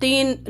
3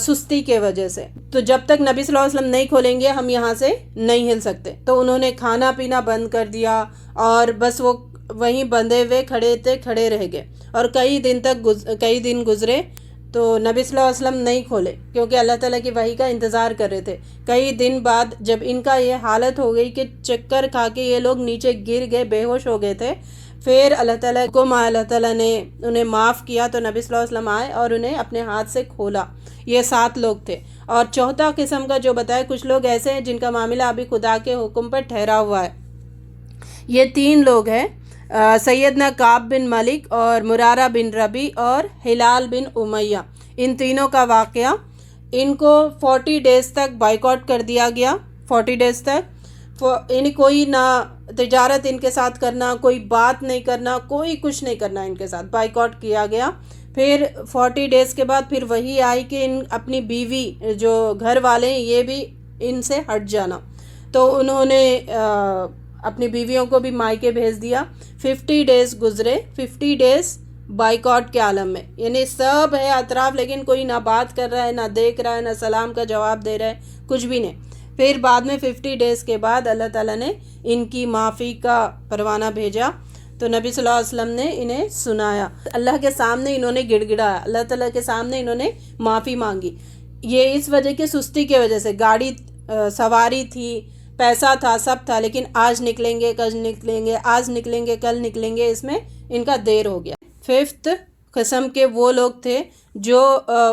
سستی کے وجہ سے. تو جب تک نبی صلی اللہ علیہ وسلم نہیں کھولیں گے ہم یہاں سے نہیں ہل سکتے. تو انہوں نے کھانا پینا بند کر دیا اور بس وہ وہیں بندھے ہوئے کھڑے رہ گئے. اور کئی دن گزرے تو نبی صلی اللہ علیہ وسلم نہیں کھولے کیونکہ اللہ تعالیٰ کی وحی کا انتظار کر رہے تھے. کئی دن بعد جب ان کا یہ حالت ہو گئی کہ چکر کھا کے یہ لوگ نیچے گر گئے، بے ہوش ہو گئے تھے، پھر اللہ تعالیٰ نے انہیں معاف کیا. تو نبی صلی اللہ علیہ وسلم آئے اور انہیں اپنے ہاتھ سے کھولا. یہ 7 لوگ تھے. اور چوتھا قسم کا جو بتایا، کچھ لوگ ایسے ہیں جن کا معاملہ ابھی خدا کے حکم پر ٹھہرا ہوا ہے. یہ 3 لوگ ہیں، سیدنا کعب بن مالک اور مرارہ بن ربی اور ہلال بن امیہ. ان تینوں کا واقعہ، ان کو 40 ڈیز تک بائیکاٹ کر دیا گیا. 40 ڈیز تک کوئی نہ تجارت ان کے ساتھ کرنا، کوئی بات نہیں کرنا، کوئی کچھ نہیں کرنا، ان کے ساتھ بائیکاٹ کیا گیا. پھر 40 ڈیز کے بعد پھر وہی آئی کہ اپنی بیوی جو گھر والے ہیں یہ بھی ان سے ہٹ جانا. تو انہوں نے اپنی بیویوں کو بھی مائکے بھیج دیا. 50 ڈیز گزرے، 50 ڈیز بائیکاٹ کے عالم میں، یعنی سب ہے اطراف لیکن کوئی نہ بات کر رہا ہے، نہ دیکھ رہا ہے، نہ سلام کا جواب دے رہا ہے، کچھ بھی نہیں. پھر بعد میں 50 ڈیز کے بعد اللہ تعالیٰ نے ان کی معافی کا پروانہ بھیجا. تو نبی صلی اللہ علیہ وسلم نے انہیں سنایا، اللہ کے سامنے انہوں نے گڑ گڑایا، اللہ تعالیٰ کے سامنے انہوں نے معافی مانگی. یہ اس وجہ کی سستی کی وجہ سے، گاڑی سواری تھی، پیسہ تھا، سب تھا، لیکن آج نکلیں گے کل نکلیں گے، آج نکلیں گے کل نکلیں گے، اس میں ان کا دیر ہو گیا. 5th قسم کے وہ لوگ تھے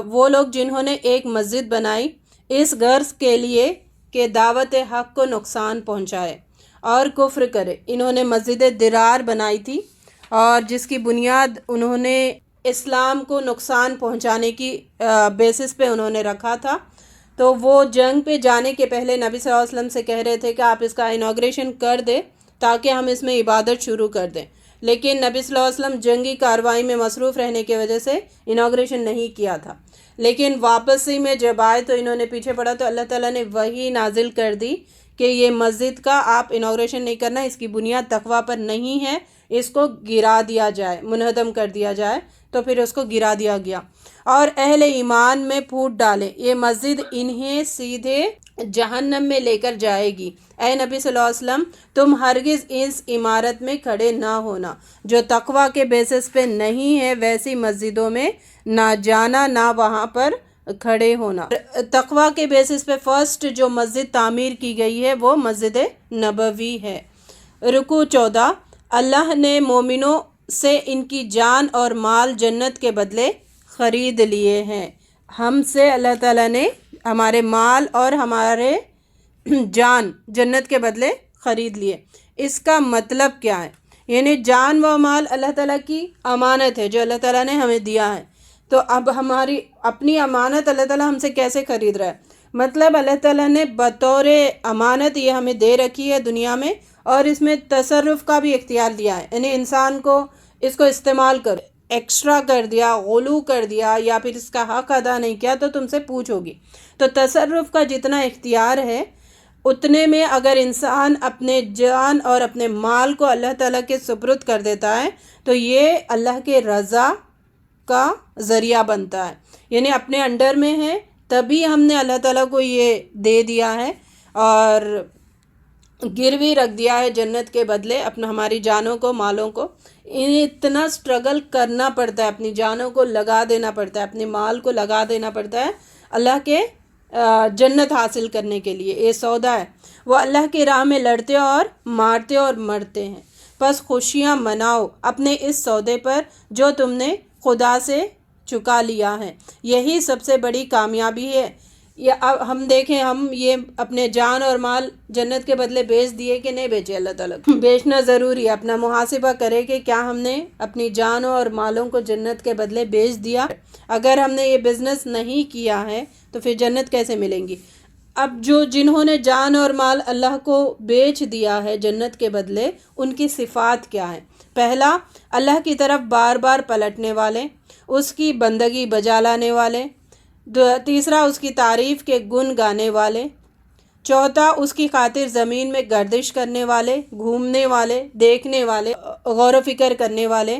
وہ لوگ جنہوں نے ایک مسجد بنائی اس غرض کے لیے کہ دعوت حق کو نقصان پہنچائے اور کفر کرے. انہوں نے مسجد درار بنائی تھی اور جس کی بنیاد انہوں نے اسلام کو نقصان پہنچانے کی بیسس پہ انہوں نے رکھا تھا. تو وہ جنگ پہ جانے کے پہلے نبی صلی اللہ علیہ وسلم سے کہہ رہے تھے کہ آپ اس کا انوگریشن کر دیں تاکہ ہم اس میں عبادت شروع کر دیں. لیکن نبی صلی اللہ علیہ وسلم جنگی کارروائی میں مصروف رہنے کی وجہ سے انوگریشن نہیں کیا تھا. لیکن واپسی میں جب آئے تو انہوں نے پیچھے پڑا تو اللہ تعالیٰ نے وحی نازل کر دی کہ یہ مسجد کا آپ انوگریشن نہیں کرنا، اس کی بنیاد تقویٰ پر نہیں ہے، اس کو گرا دیا جائے، منہدم کر دیا جائے. تو پھر اس کو گرا دیا گیا اور اہل ایمان میں پھوٹ ڈالے، یہ مسجد انہیں سیدھے جہنم میں لے کر جائے گی. اے نبی صلی اللہ علیہ وسلم، تم ہرگز اس عمارت میں کھڑے نہ ہونا جو تقویٰ کے بیسس پہ نہیں ہے، ویسی مسجدوں میں نہ جانا، نہ وہاں پر کھڑے ہونا. تقویٰ کے بیسس پہ فرسٹ جو مسجد تعمیر کی گئی ہے وہ مسجد نبوی ہے. رکوع 14. اللہ نے مومنوں سے ان کی جان اور مال جنت کے بدلے خرید لیے ہیں. ہم سے اللہ تعالیٰ نے ہمارے مال اور ہمارے جان جنت کے بدلے خرید لیے. اس کا مطلب کیا ہے؟ یعنی جان و مال اللہ تعالیٰ کی امانت ہے جو اللہ تعالیٰ نے ہمیں دیا ہے. تو اب ہماری اپنی امانت اللہ تعالیٰ ہم سے کیسے خرید رہا ہے؟ مطلب اللہ تعالیٰ نے بطور امانت یہ ہمیں دے رکھی ہے دنیا میں، اور اس میں تصرف کا بھی اختیار دیا ہے. یعنی انسان کو اس کو استعمال کر ایکسٹرا کر دیا، غلو کر دیا یا پھر اس کا حق ادا نہیں کیا تو تم سے پوچھ ہوگی. تو تصرف کا جتنا اختیار ہے اتنے میں اگر انسان اپنے جان اور اپنے مال کو اللہ تعالیٰ کے سپرد کر دیتا ہے تو یہ اللہ کے رضا کا ذریعہ بنتا ہے. یعنی اپنے انڈر میں ہے تبھی ہم نے اللہ تعالیٰ کو یہ دے دیا ہے اور گروی رکھ دیا ہے جنت کے بدلے اپنا ہماری جانوں کو، مالوں کو. اتنا سٹرگل کرنا پڑتا ہے، اپنی جانوں کو لگا دینا پڑتا ہے، اپنے مال کو لگا دینا پڑتا ہے اللہ کے جنت حاصل کرنے کے لیے. یہ سودا ہے. وہ اللہ کی راہ میں لڑتے اور مارتے اور مرتے ہیں. بس خوشیاں مناؤ اپنے اس سودے پر جو تم نے خدا سے چکا لیا ہے. یہی سب سے بڑی کامیابی ہے. اب ہم دیکھیں، ہم یہ اپنے جان اور مال جنت کے بدلے بیچ دیے کہ نہیں بیچے؟ اللہ تعالیٰ کو بیچنا ضروری ہے. اپنا محاسبہ کرے کہ کیا ہم نے اپنی جانوں اور مالوں کو جنت کے بدلے بیچ دیا. اگر ہم نے یہ بزنس نہیں کیا ہے تو پھر جنت کیسے ملیں گی؟ اب جنہوں نے جان اور مال اللہ کو بیچ دیا ہے جنت کے بدلے، ان کی صفات کیا ہے؟ پہلا، اللہ کی طرف بار بار پلٹنے والے، اس کی بندگی بجا لانے والے. تیسرا، اس کی تعریف کے گن گانے والے. چوتھا، اس کی خاطر زمین میں گردش کرنے والے، گھومنے والے، دیکھنے والے، غور و فکر کرنے والے.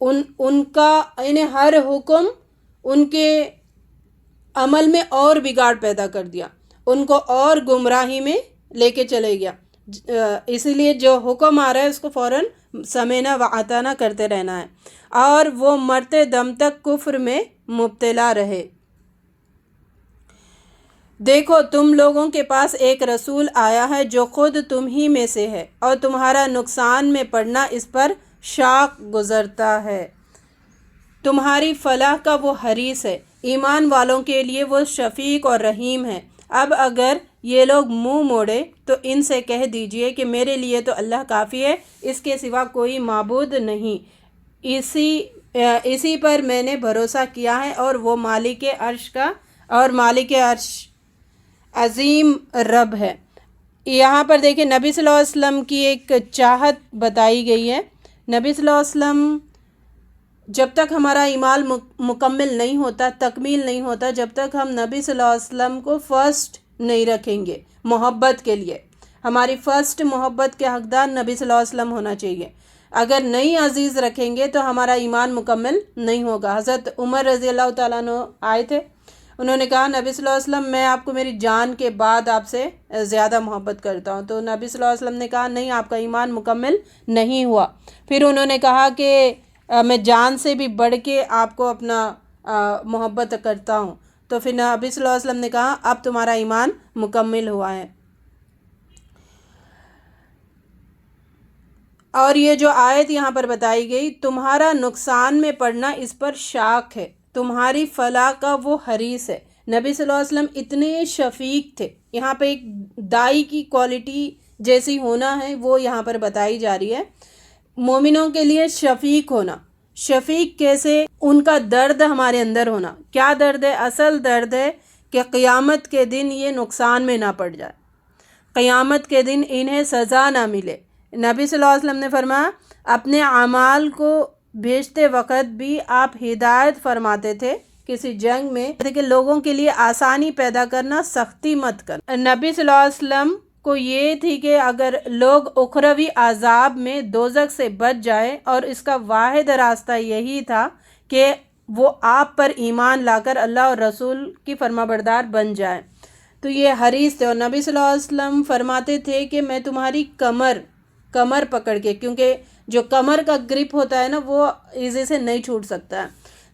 ان کا یعنی ہر حکم ان کے عمل میں اور بگاڑ پیدا کر دیا، ان کو اور گمراہی میں لے کے چلے گیا. اسی لیے جو حکم آ رہا ہے اس کو فوراً سمینا و اطاعنا کرتے رہنا ہے، اور وہ مرتے دم تک کفر میں مبتلا رہے. دیکھو تم لوگوں کے پاس ایک رسول آیا ہے جو خود تم ہی میں سے ہے، اور تمہارا نقصان میں پڑنا اس پر شاق گزرتا ہے. تمہاری فلاح کا وہ حریص ہے، ایمان والوں کے لیے وہ شفیق اور رحیم ہے. اب اگر یہ لوگ منہ موڑے تو ان سے کہہ دیجئے کہ میرے لیے تو اللہ کافی ہے، اس کے سوا کوئی معبود نہیں، اسی پر میں نے بھروسہ کیا ہے، اور وہ مالک عرش عظیم رب ہے. یہاں پر دیکھیں نبی صلی اللہ علیہ وسلم کی ایک چاہت بتائی گئی ہے. نبی صلی اللہ علیہ وسلم جب تک ہمارا ایمان مکمل نہیں ہوتا، تکمیل نہیں ہوتا، جب تک ہم نبی صلی اللہ علیہ وسلم کو فرسٹ نہیں رکھیں گے محبت کے لیے. ہماری فرسٹ محبت کے حقدار نبی صلی اللہ علیہ وسلم ہونا چاہیے. اگر نہیں عزیز رکھیں گے تو ہمارا ایمان مکمل نہیں ہوگا. حضرت عمر رضی اللہ تعالیٰ عنہ آئے تھے، انہوں نے کہا نبی صلی اللہ علیہ وسلم میں آپ کو میری جان کے بعد آپ سے زیادہ محبت کرتا ہوں. تو نبی صلی اللہ علیہ وسلم نے کہا نہیں، آپ کا ایمان مکمل نہیں ہوا. پھر انہوں نے کہا کہ میں جان سے بھی بڑھ کے آپ کو اپنا محبت کرتا ہوں. تو پھر نبی صلی اللہ علیہ وسلم نے کہا اب تمہارا ایمان مکمل ہوا ہے. اور یہ جو آیت یہاں پر بتائی گئی، تمہارا نقصان میں پڑنا اس پر شاق ہے، تمہاری فلاح کا وہ حریص ہے. نبی صلی اللہ علیہ وسلم اتنے شفیق تھے. یہاں پہ ایک دائی کی کوالٹی جیسی ہونا ہے وہ یہاں پر بتائی جا رہی ہے. مومنوں کے لیے شفیق ہونا. شفیق کیسے؟ ان کا درد ہمارے اندر ہونا. کیا درد ہے؟ اصل درد ہے کہ قیامت کے دن یہ نقصان میں نہ پڑ جائے، قیامت کے دن انہیں سزا نہ ملے. نبی صلی اللہ علیہ وسلم نے فرمایا اپنے اعمال کو بھیجتے وقت بھی آپ ہدایت فرماتے تھے کسی جنگ میں کہ لوگوں کے لیے آسانی پیدا کرنا، سختی مت کرنا. نبی صلی اللہ علیہ وسلم کو یہ تھی کہ اگر لوگ اخروی عذاب میں دوزخ سے بچ جائے، اور اس کا واحد راستہ یہی تھا کہ وہ آپ پر ایمان لا کر اللہ اور رسول کی فرمانبردار بن جائے. تو یہ حریص تھے. اور نبی صلی اللہ علیہ وسلم فرماتے تھے کہ میں تمہاری کمر پکڑ کے، کیونکہ جو کمر کا گرپ ہوتا ہے نا وہ ایزی سے نہیں چھوٹ سکتا ہے،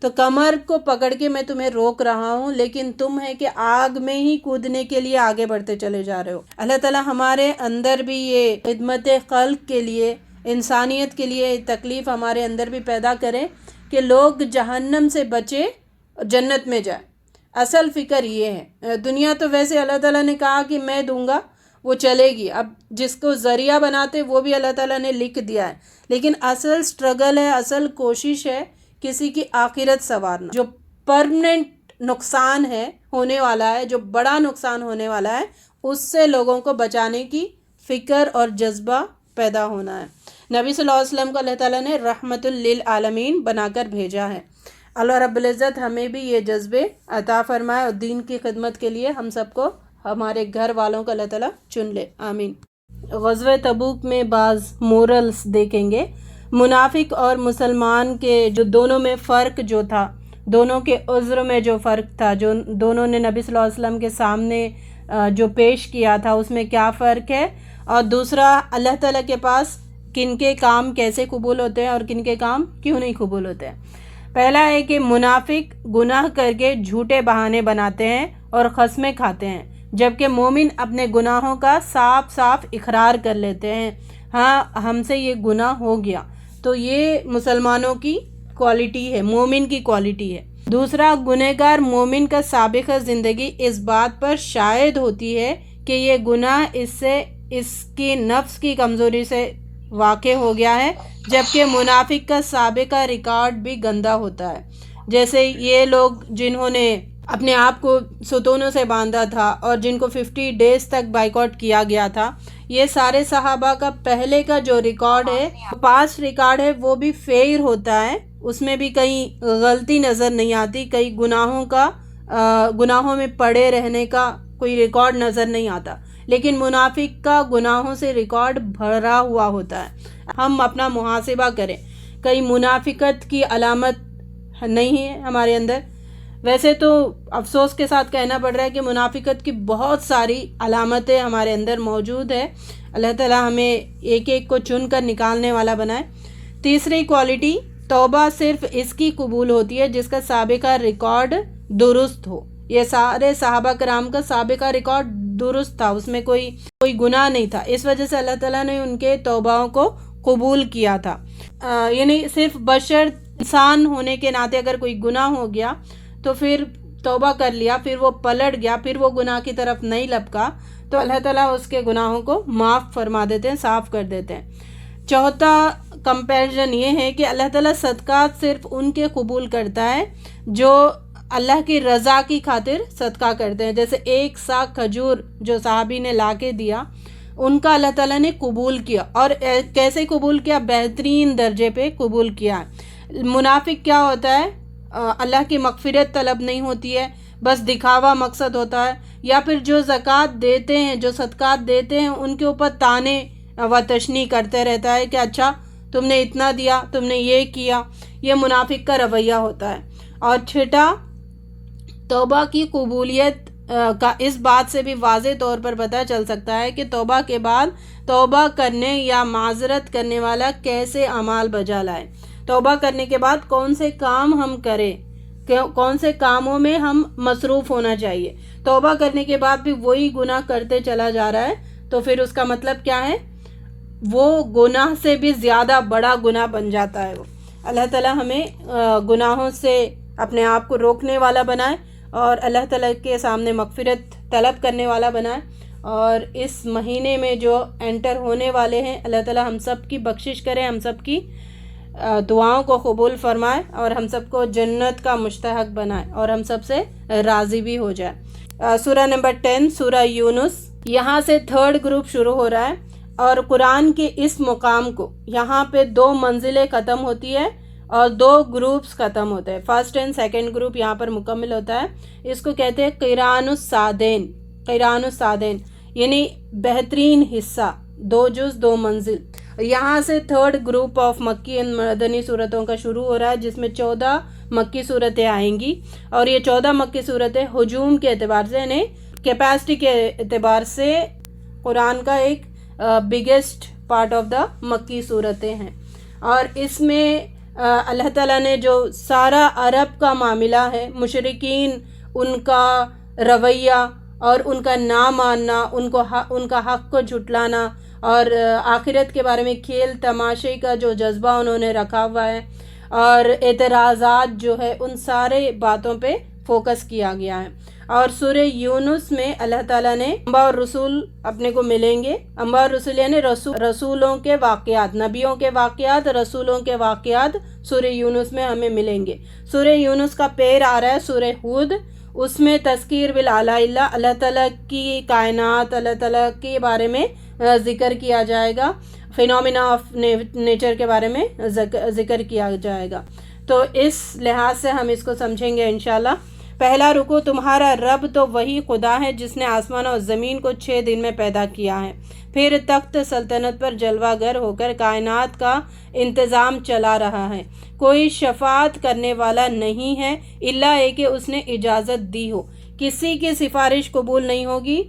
تو کمر کو پکڑ کے میں تمہیں روک رہا ہوں، لیکن تم ہے کہ آگ میں ہی کودنے کے لیے آگے بڑھتے چلے جا رہے ہو. اللہ تعالیٰ ہمارے اندر بھی یہ خدمت خلق کے لیے، انسانیت کے لیے تکلیف ہمارے اندر بھی پیدا کرے کہ لوگ جہنم سے بچے اور جنت میں جائے. اصل فکر یہ ہے. دنیا تو ویسے اللہ تعالیٰ نے کہا کہ میں دوں گا، وہ چلے گی. اب جس کو ذریعہ بناتے وہ بھی اللہ تعالیٰ نے لکھ دیا ہے، لیکن اصل سٹرگل ہے، اصل کوشش ہے کسی کی آخرت سنوارنا. جو پرمننٹ نقصان ہے ہونے والا ہے، جو بڑا نقصان ہونے والا ہے، اس سے لوگوں کو بچانے کی فکر اور جذبہ پیدا ہونا ہے. نبی صلی اللہ علیہ وسلم کو اللہ تعالیٰ نے رحمت للعالمین بنا کر بھیجا ہے. اللہ رب العزت ہمیں بھی یہ جذبے عطا فرمائے، اور دین کی خدمت کے لیے ہم سب کو، ہمارے گھر والوں کو اللہ تعالیٰ چن لے. آمین. غزوہ تبوک میں بعض مورلز دیکھیں گے. منافق اور مسلمان کے جو دونوں میں فرق جو تھا، دونوں کے عذر میں جو فرق تھا، جو دونوں نے نبی صلی اللہ علیہ وسلم کے سامنے جو پیش کیا تھا، اس میں کیا فرق ہے. اور دوسرا، اللہ تعالیٰ کے پاس کن کے کام کیسے قبول ہوتے ہیں اور کن کے کام کیوں نہیں قبول ہوتے ہیں. پہلا ہے کہ منافق گناہ کر کے جھوٹے بہانے بناتے ہیں اور قسمیں کھاتے ہیں، جبکہ مومن اپنے گناہوں کا صاف صاف اقرار کر لیتے ہیں، ہاں ہم سے یہ گناہ ہو گیا. تو یہ مسلمانوں کی کوالٹی ہے، مومن کی کوالٹی ہے. دوسرا، گنہگار مومن کا سابقہ زندگی اس بات پر شاہد ہوتی ہے کہ یہ گناہ اس کی نفس کی کمزوری سے واقع ہو گیا ہے، جبکہ منافق کا سابقہ ریکارڈ بھی گندا ہوتا ہے. جیسے یہ لوگ جنہوں نے اپنے آپ کو ستونوں سے باندھا تھا اور جن کو 50 ڈیز تک بائیکاٹ کیا گیا تھا، یہ سارے صحابہ کا پہلے کا جو ریکارڈ ہے، پاسٹ ریکارڈ ہے، وہ بھی فیئر ہوتا ہے. اس میں بھی کہیں غلطی نظر نہیں آتی، کئی گناہوں میں پڑے رہنے کا کوئی ریکارڈ نظر نہیں آتا. لیکن منافق کا گناہوں سے ریکارڈ بھرا ہوا ہوتا ہے. ہم اپنا محاسبہ کریں کئی منافقت کی علامت نہیں ہے ہمارے اندر. ویسے تو افسوس کے ساتھ کہنا پڑ رہا ہے کہ منافقت کی بہت ساری علامتیں ہمارے اندر موجود ہے. اللہ تعالیٰ ہمیں ایک ایک کو چن کر نکالنے والا بنائے. تیسری کوالٹی، توبہ صرف اس کی قبول ہوتی ہے جس کا سابقہ ریکارڈ درست ہو. یہ سارے صحابہ کرام کا سابقہ ریکارڈ درست تھا، اس میں کوئی گناہ نہیں تھا. اس وجہ سے اللہ تعالیٰ نے ان کے توبہوں کو قبول کیا تھا. یعنی صرف بشر انسان ہونے کے ناطے اگر کوئی گناہ ہو گیا تو پھر توبہ کر لیا، پھر وہ پلٹ گیا، پھر وہ گناہ کی طرف نہیں لپکا، تو اللہ تعالیٰ اس کے گناہوں کو معاف فرما دیتے ہیں، صاف کر دیتے ہیں. چوتھا کمپیریزن یہ ہے کہ اللہ تعالیٰ صدقات صرف ان کے قبول کرتا ہے جو اللہ کی رضا کی خاطر صدقہ کرتے ہیں. جیسے 1 ساق کھجور جو صحابی نے لا کے دیا، ان کا اللہ تعالیٰ نے قبول کیا. اور کیسے قبول کیا؟ بہترین درجے پہ قبول کیا. منافق کیا ہوتا ہے؟ اللہ کی مغفرت طلب نہیں ہوتی ہے، بس دکھاوا مقصد ہوتا ہے. یا پھر جو زکوٰۃ دیتے ہیں، جو صدقات دیتے ہیں، ان کے اوپر تانے و تشنیع کرتے رہتا ہے کہ اچھا تم نے اتنا دیا، تم نے یہ کیا. یہ منافق کا رویہ ہوتا ہے. اور چھٹا، توبہ کی قبولیت کا اس بات سے بھی واضح طور پر پتہ چل سکتا ہے کہ توبہ کے بعد توبہ کرنے یا معذرت کرنے والا کیسے اعمال بجا لائے. توبہ کرنے کے بعد کون سے کام ہم کریں، کون سے کاموں میں ہم مصروف ہونا چاہیے. توبہ کرنے کے بعد بھی وہی گناہ کرتے چلا جا رہا ہے تو پھر اس کا مطلب کیا ہے؟ وہ گناہ سے بھی زیادہ بڑا گناہ بن جاتا ہے. وہ اللہ تعالیٰ ہمیں گناہوں سے اپنے آپ کو روکنے والا بنائے اور اللہ تعالیٰ کے سامنے مغفرت طلب کرنے والا بنائے. اور اس مہینے میں جو انٹر ہونے والے ہیں، اللہ تعالیٰ ہم سب کی بخشش کرے، ہم سب کی دعاؤں کو قبول فرمائے اور ہم سب کو جنت کا مستحق بنائے اور ہم سب سے راضی بھی ہو جائے. سورہ نمبر 10 سورہ یونس، یہاں سے 3rd گروپ شروع ہو رہا ہے. اور قرآن کے اس مقام کو یہاں پہ 2 منزلیں ختم ہوتی ہے اور 2 گروپس ختم ہوتے ہیں. 1st and 2nd گروپ یہاں پر مکمل ہوتا ہے. اس کو کہتے ہیں قرآن السادین. قرآن السادین یعنی بہترین حصہ، 2 جز 2 منزل. یہاں سے 3rd گروپ آف مکی and مدنی صورتوں کا شروع ہو رہا ہے، جس میں 14 مکی صورتیں آئیں گی. اور یہ 14 مکی صورتیں ہجوم کے اعتبار سے، یعنی کیپیسٹی کے اعتبار سے قرآن کا ایک بگیسٹ پارٹ آف دا مکی صورتیں ہیں. اور اس میں اللہ تعالیٰ نے جو سارا عرب کا معاملہ ہے، مشرکین، ان کا رویہ اور ان کا نہ ماننا، ان کا حق کو جھٹلانا اور آخرت کے بارے میں کھیل تماشے کا جو جذبہ انہوں نے رکھا ہوا ہے اور اعتراضات جو ہے، ان سارے باتوں پہ فوکس کیا گیا ہے. اور سورہ یونس میں اللہ تعالیٰ نے انبیاء اور رسول اپنے کو ملیں گے. انبیاء اور رسول یعنی رسولوں کے واقعات، نبیوں کے واقعات، رسولوں کے واقعات سورہ یونس میں ہمیں ملیں گے. سورہ یونس کا پیر آ رہا ہے سورہ ہود. اس میں تذکیر بالآلاء اللہ، اللہ تعالیٰ کی کائنات، اللہ تعالیٰ کے بارے میں ذکر کیا جائے گا. فینومینا آف نیچر کے بارے میں ذکر کیا جائے گا. تو اس لحاظ سے ہم اس کو سمجھیں گے انشاءاللہ. پہلا رکو، تمہارا رب تو وہی خدا ہے جس نے آسمان اور زمین کو 6 دن میں پیدا کیا ہے، پھر تخت سلطنت پر جلوہ گر ہو کر کائنات کا انتظام چلا رہا ہے. کوئی شفاعت کرنے والا نہیں ہے الا یہ کہ اس نے اجازت دی ہو. کسی کی سفارش قبول نہیں ہوگی.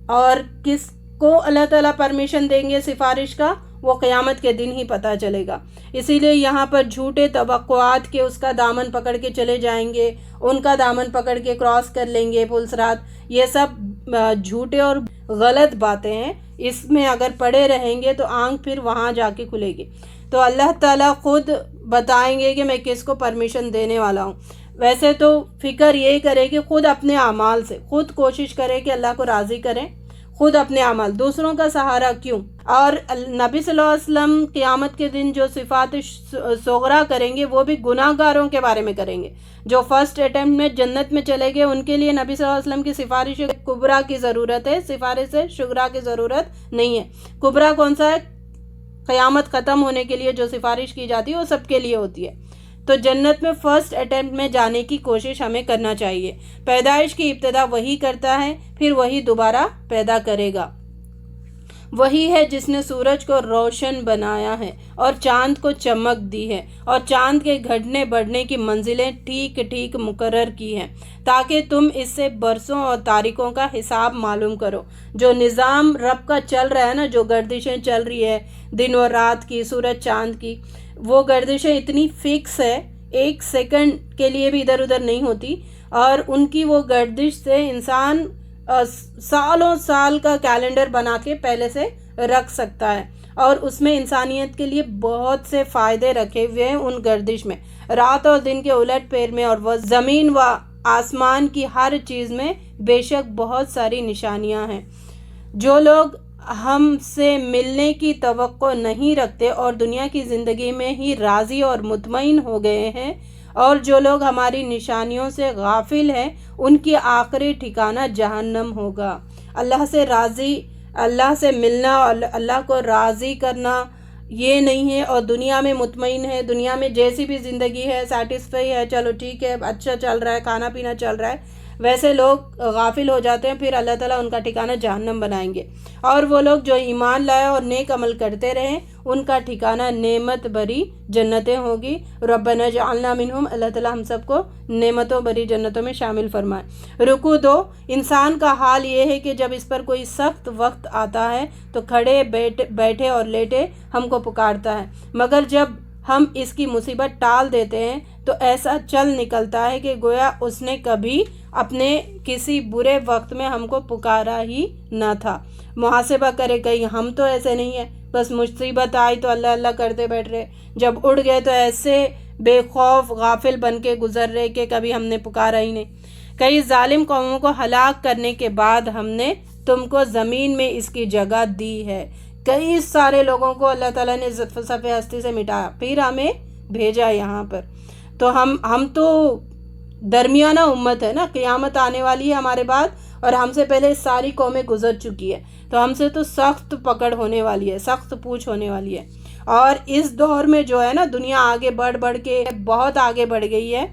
اور کس کو اللہ تعالیٰ پرمیشن دیں گے سفارش کا، وہ قیامت کے دن ہی پتہ چلے گا. اسی لیے یہاں پر جھوٹے توقعات کے اس کا دامن پکڑ کے چلے جائیں گے، ان کا دامن پکڑ کے کراس کر لیں گے پل صراط، یہ سب جھوٹے اور غلط باتیں ہیں. اس میں اگر پڑے رہیں گے تو آنکھ پھر وہاں جا کے کھلے گی. تو اللہ تعالیٰ خود بتائیں گے کہ میں کس کو پرمیشن دینے والا ہوں. ویسے تو فکر یہی کرے کہ خود اپنے اعمال سے خود کوشش کرے کہ اللہ کو راضی کریں، خود اپنے اعمال، دوسروں کا سہارا کیوں. اور نبی صلی اللہ علیہ وسلم قیامت کے دن جو صفات صغرا کریں گے وہ بھی گناہ گاروں کے بارے میں کریں گے. جو فرسٹ اٹیمپٹ میں جنت میں چلے گئے ان کے لیے نبی صلی اللہ علیہ وسلم کی سفارش کبرا کی ضرورت ہے، سفارش شگرا کی ضرورت نہیں ہے. کبرا کون سا ہے؟ قیامت ختم ہونے کے لیے جو سفارش کی جاتی ہے وہ سب کے لیے ہوتی ہے. تو جنت میں فرسٹ اٹیمپٹ میں جانے کی کوشش ہمیں کرنا چاہیے. پیدائش کی ابتدا وہی کرتا ہے، پھر وہی دوبارہ پیدا کرے گا. وہی ہے جس نے سورج کو روشن بنایا ہے اور چاند کو چمک دی ہے اور چاند کے گھٹنے بڑھنے کی منزلیں ٹھیک ٹھیک مقرر کی ہیں تاکہ تم اس سے برسوں اور تاریخوں کا حساب معلوم کرو۔ جو نظام رب کا چل رہا ہے نا، جو گردشیں چل رہی ہے دن و رات کی، سورج چاند کی، وہ گردشیں اتنی فکس ہے، ایک سیکنڈ کے لیے بھی ادھر ادھر نہیں ہوتی، اور ان کی وہ گردش سے انسان سالوں سال کا کیلنڈر بنا کے پہلے سے رکھ سکتا ہے، اور اس میں انسانیت کے لیے بہت سے فائدے رکھے ہوئے ہیں ان گردش میں، رات اور دن کے الٹ پھیر میں، اور وہ زمین و آسمان کی ہر چیز میں بے شک بہت ساری نشانیاں ہیں۔ جو لوگ ہم سے ملنے کی توقع نہیں رکھتے اور دنیا کی زندگی میں ہی راضی اور مطمئن ہو گئے ہیں، اور جو لوگ ہماری نشانیوں سے غافل ہیں، ان کی آخری ٹھکانہ جہنم ہوگا۔ اللہ سے ملنا اور اللہ کو راضی کرنا یہ نہیں ہے، اور دنیا میں مطمئن ہے، دنیا میں جیسی بھی زندگی ہے سیٹسفائی ہے، چلو ٹھیک ہے، اچھا چل رہا ہے، کھانا پینا چل رہا ہے، ویسے لوگ غافل ہو جاتے ہیں، پھر اللہ تعالیٰ ان کا ٹھکانہ جہنم بنائیں گے۔ اور وہ لوگ جو ایمان لائے اور نیک عمل کرتے رہیں، ان کا ٹھکانہ نعمت بری جنتیں ہوگی۔ ربنا اجعلنا منہم، اللہ تعالیٰ ہم سب کو نعمتوں بری جنتوں میں شامل فرمائے۔ رکوع 2، انسان کا حال یہ ہے کہ جب اس پر کوئی سخت وقت آتا ہے تو کھڑے بیٹھے اور لیٹے ہم کو پکارتا ہے، مگر جب ہم اس کی مصیبت ٹال دیتے ہیں تو ایسا چل نکلتا ہے کہ گویا اس نے کبھی اپنے کسی برے وقت میں ہم کو پکارا ہی نہ تھا۔ محاسبہ کرے کہیں ہم تو ایسے نہیں ہیں، بس مصیبت آئی تو اللہ اللہ کرتے بیٹھ رہے، جب اڑ گئے تو ایسے بے خوف غافل بن کے گزر رہے کہ کبھی ہم نے پکارا ہی نہیں۔ کئی ظالم قوموں کو ہلاک کرنے کے بعد ہم نے تم کو زمین میں اس کی جگہ دی ہے۔ کئی سارے لوگوں کو اللہ تعالیٰ نے صفحہ ہستی سے مٹایا، پھر ہمیں بھیجا یہاں پر، تو ہم تو درمیانہ امت ہے نا، قیامت آنے والی ہے ہمارے بعد، اور ہم سے پہلے ساری قومیں گزر چکی ہے، تو ہم سے تو سخت پکڑ ہونے والی ہے، سخت پوچھ ہونے والی ہے۔ اور اس دور میں جو ہے نا، دنیا آگے بڑھ کے بہت آگے بڑھ گئی ہے،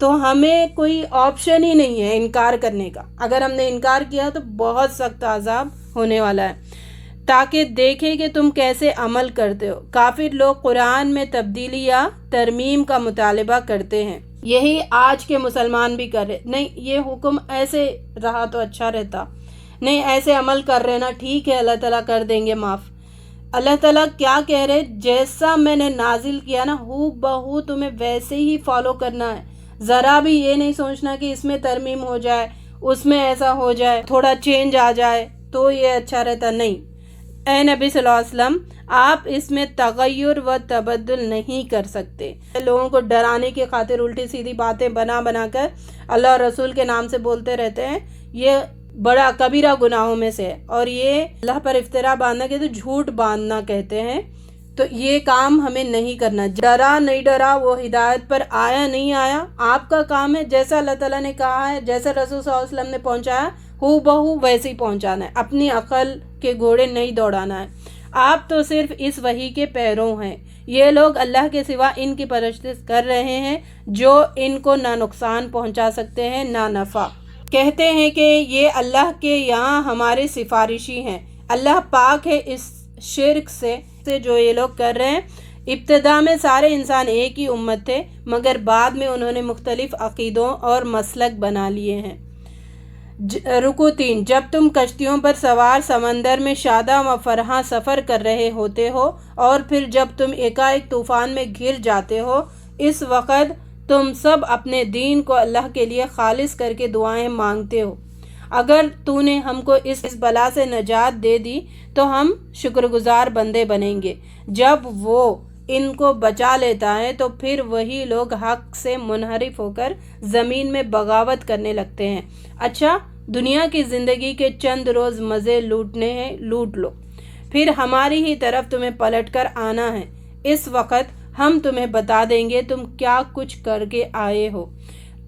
تو ہمیں کوئی آپشن ہی نہیں ہے انکار کرنے کا۔ اگر ہم نے انکار کیا تو بہت سخت عذاب ہونے والا ہے، تاکہ دیکھیں کہ تم کیسے عمل کرتے ہو۔ کافر لوگ قرآن میں تبدیلی یا ترمیم کا مطالبہ کرتے ہیں، یہی آج کے مسلمان بھی کر رہے، نہیں یہ حکم ایسے رہا تو اچھا رہتا، نہیں ایسے عمل کر رہے نا، ٹھیک ہے اللہ تعالیٰ کر دیں گے معاف۔ اللہ تعالیٰ کیا کہہ رہے، جیسا میں نے نازل کیا نا، ہو بہو تمہیں ویسے ہی فالو کرنا ہے، ذرا بھی یہ نہیں سوچنا کہ اس میں ترمیم ہو جائے، اس میں ایسا ہو جائے، تھوڑا چینج آ جائے تو یہ اچھا رہتا، نہیں۔ اے نبی صلی اللہ علیہ وسلم، آپ اس میں تغیر و تبدل نہیں کر سکتے۔ لوگوں کو ڈرانے کی خاطر الٹی سیدھی باتیں بنا کر اللہ اور رسول کے نام سے بولتے رہتے ہیں، یہ بڑا کبیرہ گناہوں میں سے ہے، اور یہ اللہ پر افترا باندھنا کہتے ہیں، جھوٹ باندھنا کہتے ہیں، تو یہ کام ہمیں نہیں کرنا۔ ڈرا نہیں ڈرا، وہ ہدایت پر آیا نہیں آیا، آپ کا کام ہے جیسا اللہ تعالیٰ نے کہا ہے، جیسا رسول صلی اللہ علیہ وسلم نے پہنچایا، ہو بہو ویسے ہی پہنچانا ہے، اپنی عقل کے گھوڑے نہیں دوڑانا ہے۔ آپ تو صرف اس وحی کے پیروں ہیں، یہ لوگ اللہ کے سوا ان کی پرستش کر رہے ہیں جو ان کو نہ نقصان پہنچا سکتے ہیں نہ نفع۔ کہتے ہیں کہ یہ اللہ کے یہاں ہمارے سفارشی ہیں، اللہ پاک ہے اس شرک سے جو یہ لوگ کر رہے ہیں۔ ابتدا میں سارے انسان ایک ہی امت تھے، مگر بعد میں انہوں نے مختلف عقیدوں اور مسلک بنا لیے ہیں۔ رکوع 3، جب تم کشتیوں پر سوار سمندر میں شاداں و فرحاں سفر کر رہے ہوتے ہو، اور پھر جب تم ایک طوفان میں گر جاتے ہو، اس وقت تم سب اپنے دین کو اللہ کے لیے خالص کر کے دعائیں مانگتے ہو۔ اگر تو نے ہم کو اس بلا سے نجات دے دی تو ہم شکر گزار بندے بنیں گے۔ جب وہ ان کو بچا لیتا ہے تو پھر وہی لوگ حق سے منحرف ہو کر زمین میں بغاوت کرنے لگتے ہیں۔ اچھا، دنیا کی زندگی کے چند روز مزے لوٹنے ہیں، لوٹ لو، پھر ہماری ہی طرف تمہیں پلٹ کر آنا ہے۔ اس وقت ہم تمہیں بتا دیں گے تم کیا کچھ کر کے آئے ہو۔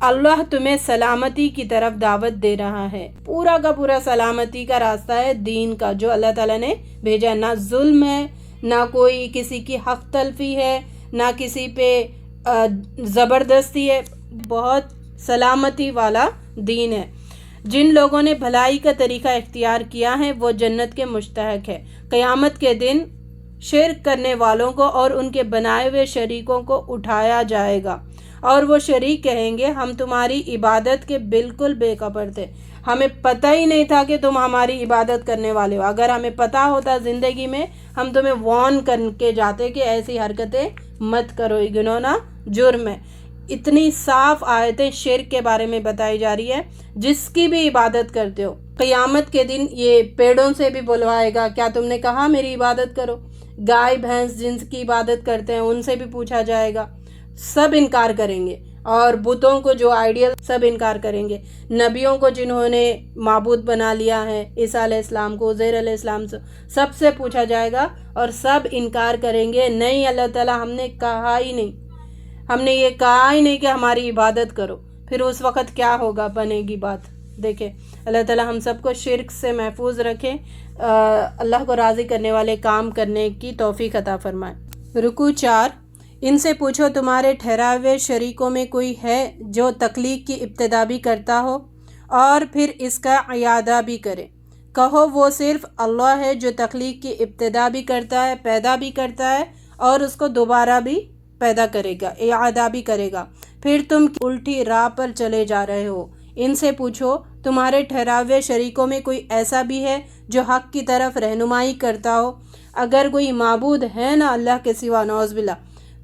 اللہ تمہیں سلامتی کی طرف دعوت دے رہا ہے، پورا کا پورا سلامتی کا راستہ ہے دین کا جو اللہ تعالیٰ نے بھیجا، نہ ظلم ہے، نہ کوئی کسی کی حق تلفی ہے، نہ کسی پہ زبردستی ہے، بہت سلامتی والا دین ہے۔ جن لوگوں نے بھلائی کا طریقہ اختیار کیا ہے وہ جنت کے مستحق ہے۔ قیامت کے دن شرک کرنے والوں کو اور ان کے بنائے ہوئے شریکوں کو اٹھایا جائے گا، اور وہ شریک کہیں گے ہم تمہاری عبادت کے بالکل بے خبر تھے، ہمیں پتہ ہی نہیں تھا کہ تم ہماری عبادت کرنے والے ہو۔ اگر ہمیں پتہ ہوتا زندگی میں ہم تمہیں وارن کر کے جاتے کہ ایسی حرکتیں مت کرو، یہ گناہ جرم ہے۔ اتنی صاف آیتیں شرک کے بارے میں بتائی جا رہی ہے۔ جس کی بھی عبادت کرتے ہو، قیامت کے دن یہ پیڑوں سے بھی بلوائے گا، کیا تم نے کہا میری عبادت کرو؟ گائے بھینس جن کی عبادت کرتے ہیں ان سے بھی پوچھا جائے گا، سب انکار کریں گے، اور بتوں کو جو آئیڈیل سب انکار کریں گے۔ نبیوں کو جنہوں نے معبود بنا لیا ہے، عیسیٰ علیہ السلام کو، عزیر علیہ السلام سے، سب سے پوچھا جائے گا اور سب انکار کریں گے، نہیں اللہ تعالیٰ ہم نے کہا ہی نہیں، ہم نے یہ کہا ہی نہیں کہ ہماری عبادت کرو۔ پھر اس وقت کیا ہوگا، بنے گی بات۔ دیکھیں اللہ تعالیٰ ہم سب کو شرک سے محفوظ رکھیں، اللہ کو راضی کرنے والے کام کرنے کی توفیق عطا فرمائے۔ رکوع 4، ان سے پوچھو تمہارے ٹھہرائے ہوئے شریکوں میں کوئی ہے جو تخلیق کی ابتدا بھی کرتا ہو اور پھر اس کا اعادہ بھی کرے؟ کہو وہ صرف اللہ ہے جو تخلیق کی ابتدا بھی کرتا ہے، پیدا بھی کرتا ہے اور اس کو دوبارہ بھی پیدا کرے گا، اعادہ بھی کرے گا۔ پھر تم الٹی راہ پر چلے جا رہے ہو۔ ان سے پوچھو تمہارے ٹھہرائے ہوئے شریکوں میں کوئی ایسا بھی ہے جو حق کی طرف رہنمائی کرتا ہو؟ اگر کوئی معبود ہے نا اللہ کے سوا، نعوذ باللہ،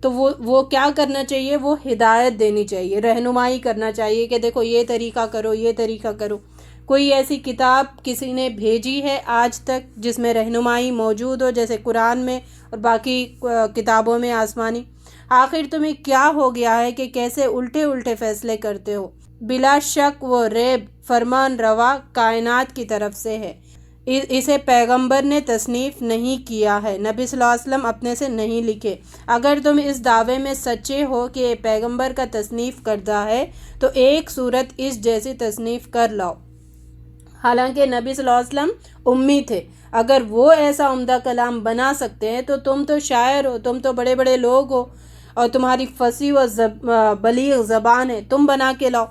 تو وہ کیا کرنا چاہیے؟ وہ ہدایت دینی چاہیے، رہنمائی کرنا چاہیے کہ دیکھو یہ طریقہ کرو، یہ طریقہ کرو۔ کوئی ایسی کتاب کسی نے بھیجی ہے آج تک جس میں رہنمائی موجود ہو، جیسے قرآن میں اور باقی کتابوں میں آسمانی؟ آخر تمہیں کیا ہو گیا ہے کہ کیسے الٹے الٹے فیصلے کرتے ہو؟ بلا شک وہ ریب فرمان روا کائنات کی طرف سے ہے، اسے پیغمبر نے تصنیف نہیں کیا ہے، نبی صلی اللہ علیہ وسلم اپنے سے نہیں لکھے۔ اگر تم اس دعوے میں سچے ہو کہ یہ پیغمبر کا تصنیف کردہ ہے تو ایک صورت اس جیسی تصنیف کر لاؤ۔ حالانکہ نبی صلی اللہ علیہ وسلم امی تھے، اگر وہ ایسا عمدہ کلام بنا سکتے ہیں تو تم تو شاعر ہو، تم تو بڑے بڑے لوگ ہو اور تمہاری فصیح و بلیغ زبان ہے، تم بنا کے لاؤ۔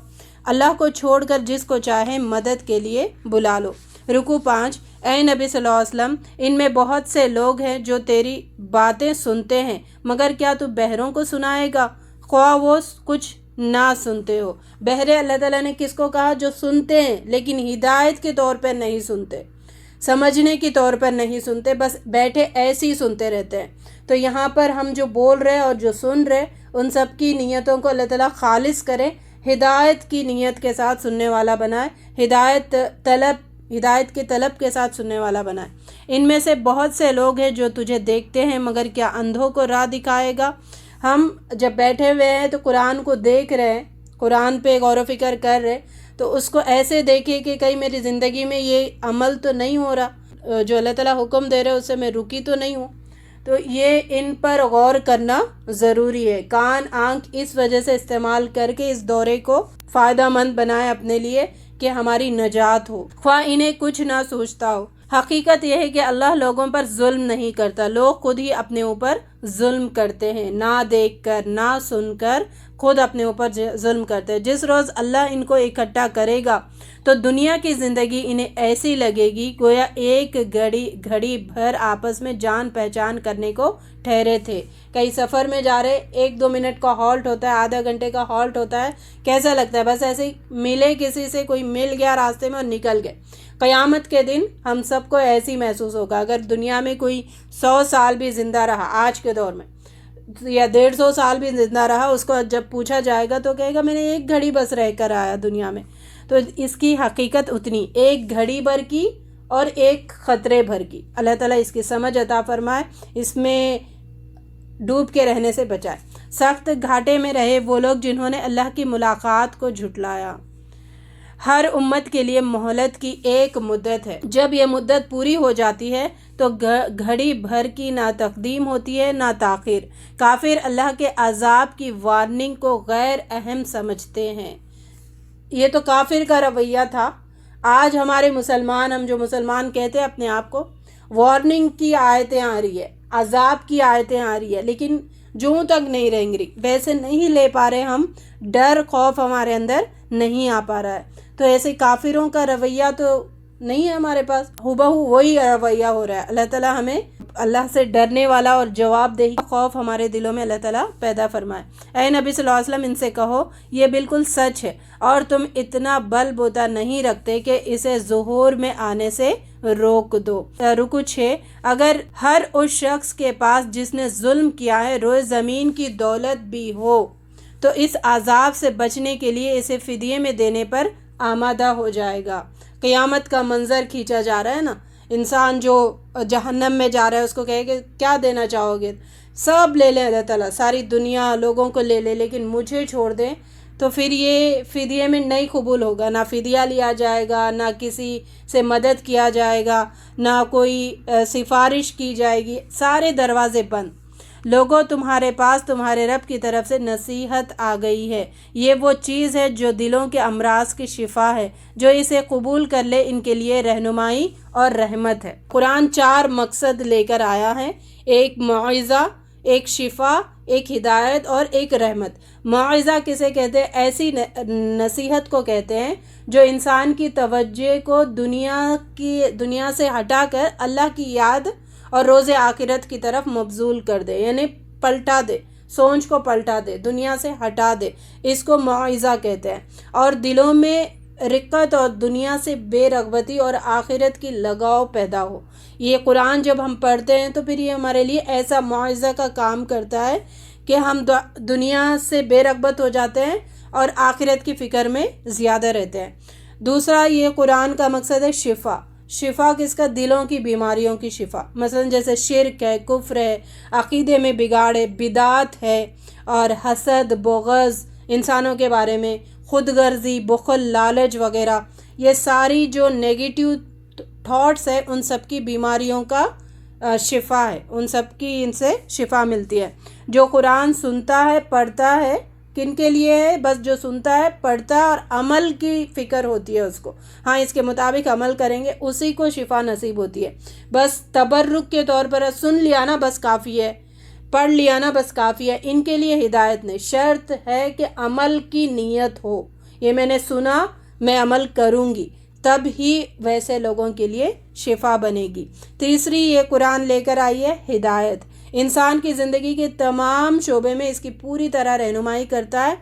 اللہ کو چھوڑ کر جس کو چاہے مدد کے لیے بلا لو۔ رکوع 5، اے نبی صلی اللہ علیہ وسلم، ان میں بہت سے لوگ ہیں جو تیری باتیں سنتے ہیں، مگر کیا تو بہروں کو سنائے گا، خواہ وہ کچھ نہ سنتے ہو؟ بہرے اللہ تعالیٰ نے کس کو کہا؟ جو سنتے ہیں لیکن ہدایت کے طور پر نہیں سنتے، سمجھنے کے طور پر نہیں سنتے، بس بیٹھے ایسے ہی سنتے رہتے ہیں۔ تو یہاں پر ہم جو بول رہے اور جو سن رہے ان سب کی نیتوں کو اللہ تعالیٰ خالص کرے، ہدایت کی نیت کے ساتھ سننے والا بنائے، ہدایت کے طلب کے ساتھ سننے والا بنائے۔ ان میں سے بہت سے لوگ ہیں جو تجھے دیکھتے ہیں، مگر کیا اندھوں کو راہ دکھائے گا؟ ہم جب بیٹھے ہوئے ہیں تو قرآن کو دیکھ رہے ہیں، قرآن پہ غور و فکر کر رہے، تو اس کو ایسے دیکھیں کہ کہیں میری زندگی میں یہ عمل تو نہیں ہو رہا، جو اللہ تعالیٰ حکم دے رہے اس سے میں رکی تو نہیں ہوں۔ تو یہ ان پر غور کرنا ضروری ہے۔ کان آنکھ اس وجہ سے استعمال کر کے اس دورے کو فائدہ مند بنائے اپنے لیے کہ ہماری نجات ہو، خواہ انہیں کچھ نہ سوچتا ہو۔ حقیقت یہ ہے کہ اللہ لوگوں پر ظلم نہیں کرتا، لوگ خود ہی اپنے اوپر ظلم کرتے ہیں، نہ دیکھ کر نہ سن کر خود اپنے اوپر ظلم کرتے ہیں۔ جس روز اللہ ان کو اکٹھا کرے گا تو دنیا کی زندگی انہیں ایسی لگے گی گویا ایک گھڑی بھر آپس میں جان پہچان کرنے کو ٹھہرے تھے۔ کئی سفر میں جا رہے، 1-2 منٹ کا ہالٹ ہوتا ہے، آدھا گھنٹے کا ہالٹ ہوتا ہے، کیسا لگتا ہے؟ بس ایسے ہی ملے کسی سے، کوئی مل گیا راستے میں اور نکل گئے۔ قیامت کے دن ہم سب کو ایسی محسوس ہوگا۔ اگر دنیا میں کوئی 100 سال بھی زندہ رہا آج کے دور میں، یا 150 سال بھی زندہ رہا، اس کو جب پوچھا جائے گا تو کہے گا میں نے ایک گھڑی بس رہ کر آیا دنیا میں۔ تو اس کی حقیقت اتنی، ایک گھڑی بھر کی اور ایک خطرے بھر کی۔ اللہ تعالیٰ اس کی سمجھ عطا فرمائے، اس میں ڈوب کے رہنے سے بچائے۔ سخت گھاٹے میں رہے وہ لوگ جنہوں نے اللہ کی ملاقات کو جھٹلایا۔ ہر امت کے لیے مہلت کی ایک مدت ہے، جب یہ مدت پوری ہو جاتی ہے تو گھڑی بھر کی نہ تقدیم ہوتی ہے نہ تاخیر۔ کافر اللہ کے عذاب کی وارننگ کو غیر اہم سمجھتے ہیں۔ یہ تو کافر کا رویہ تھا۔ آج ہمارے مسلمان، ہم جو مسلمان کہتے ہیں اپنے آپ کو، وارننگ کی آیتیں آ رہی ہے، عذاب کی آیتیں آ رہی ہے، لیکن جوں تک نہیں رہیں گی، ویسے نہیں لے پا رہے ہم، ڈر خوف ہمارے اندر نہیں آ پا رہا ہے۔ تو ایسے کافروں کا رویہ تو نہیں ہے ہمارے پاس، ہُبہُ وہی رویہ ہو رہا ہے۔ اللہ تعالیٰ ہمیں اللہ سے ڈرنے والا اور جواب دہی خوف ہمارے دلوں میں اللہ تعالیٰ پیدا فرمائے۔ اے نبی صلی اللہ علیہ وسلم ان سے کہو یہ بالکل سچ ہے اور تم اتنا بل بوتا نہیں رکھتے کہ اسے ظہور میں آنے سے روک دو۔ رکو 6، اگر ہر اس شخص کے پاس جس نے ظلم کیا ہے روئے زمین کی دولت بھی ہو تو اس عذاب سے بچنے کے لیے اسے فدیے میں دینے پر آمادہ ہو جائے گا۔ قیامت کا منظر کھینچا جا رہا ہے نا، انسان جو جہنم میں جا رہا ہے اس کو کہے کہ کیا دینا چاہو گے، سب لے لیں اللہ تعالیٰ، ساری دنیا لوگوں کو لے لے لیکن مجھے چھوڑ دیں، تو پھر یہ فدیے میں نہیں قبول ہوگا، نہ فدیہ لیا جائے گا، نہ کسی سے مدد کیا جائے گا، نہ کوئی سفارش کی جائے گی، سارے دروازے بند۔ لوگوں تمہارے پاس تمہارے رب کی طرف سے نصیحت آ گئی ہے، یہ وہ چیز ہے جو دلوں کے امراض کی شفا ہے، جو اسے قبول کر لے ان کے لیے رہنمائی اور رحمت ہے۔ قرآن 4 مقصد لے کر آیا ہے، ایک موعظہ، ایک شفا، ایک ہدایت اور ایک رحمت۔ موعظہ کسے کہتے ہیں؟ ایسی نصیحت کو کہتے ہیں جو انسان کی توجہ کو دنیا سے ہٹا کر اللہ کی یاد اور روز آخرت کی طرف مبذول کر دے، یعنی پلٹا دے، سوچ کو پلٹا دے، دنیا سے ہٹا دے، اس کو موعظہ کہتے ہیں۔ اور دلوں میں رقت اور دنیا سے بے رغبتی اور آخرت کی لگاؤ پیدا ہو۔ یہ قرآن جب ہم پڑھتے ہیں تو پھر یہ ہمارے لیے ایسا معجزہ کا کام کرتا ہے کہ ہم دنیا سے بے رغبت ہو جاتے ہیں اور آخرت کی فکر میں زیادہ رہتے ہیں۔ دوسرا یہ قرآن کا مقصد ہے شفا۔ شفا کس کا؟ دلوں کی بیماریوں کی شفا، مثلا جیسے شرک ہے، کفر ہے، عقیدے میں بگاڑ ہے، بدعت ہے، اور حسد، بغض، انسانوں کے بارے میں خود غرضی، بخل، لالچ وغیرہ، یہ ساری جو نیگیٹیو تھاٹس ہے ان سب کی بیماریوں کا شفا ہے، ان سب کی ان سے شفا ملتی ہے۔ جو قرآن سنتا ہے، پڑھتا ہے، کن کے لیے ہے؟ بس جو سنتا ہے، پڑھتا ہے اور عمل کی فکر ہوتی ہے اس کو، ہاں اس کے مطابق عمل کریں گے، اسی کو شفا نصیب ہوتی ہے۔ بس تبرک کے طور پر سن لیا نا بس کافی ہے، پڑھ لیا نا بس کافی ہے، ان کے لیے ہدایت نہیں، شرط ہے کہ عمل کی نیت ہو، یہ میں نے سنا میں عمل کروں گی، تب ہی ویسے لوگوں کے لیے شفا بنے گی۔ تیسری یہ قرآن لے کر آئی ہے ہدایت، انسان کی زندگی کے تمام شعبے میں اس کی پوری طرح رہنمائی کرتا ہے۔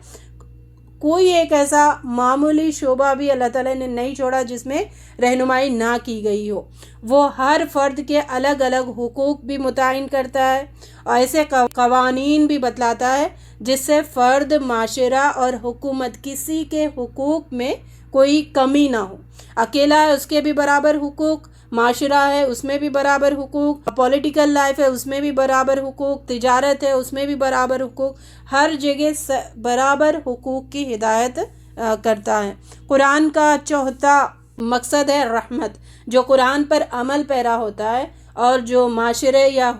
کوئی ایک ایسا معمولی شعبہ بھی اللہ تعالیٰ نے نہیں چھوڑا جس میں رہنمائی نہ کی گئی ہو۔ وہ ہر فرد کے الگ الگ حقوق بھی متعین کرتا ہے اور ایسے قوانین بھی بتلاتا ہے جس سے فرد، معاشرہ اور حکومت کسی کے حقوق میں کوئی کمی نہ ہو۔ اکیلا ہے اس کے بھی برابر حقوق، معاشرہ ہے اس میں بھی برابر حقوق، پولیٹیکل لائف ہے اس میں بھی برابر حقوق، تجارت ہے اس میں بھی برابر حقوق، ہر جگہ برابر حقوق کی ہدایت کرتا ہے۔ قرآن کا چوتھا مقصد ہے رحمت۔ جو قرآن پر عمل پیرا ہوتا ہے اور جو معاشرے یا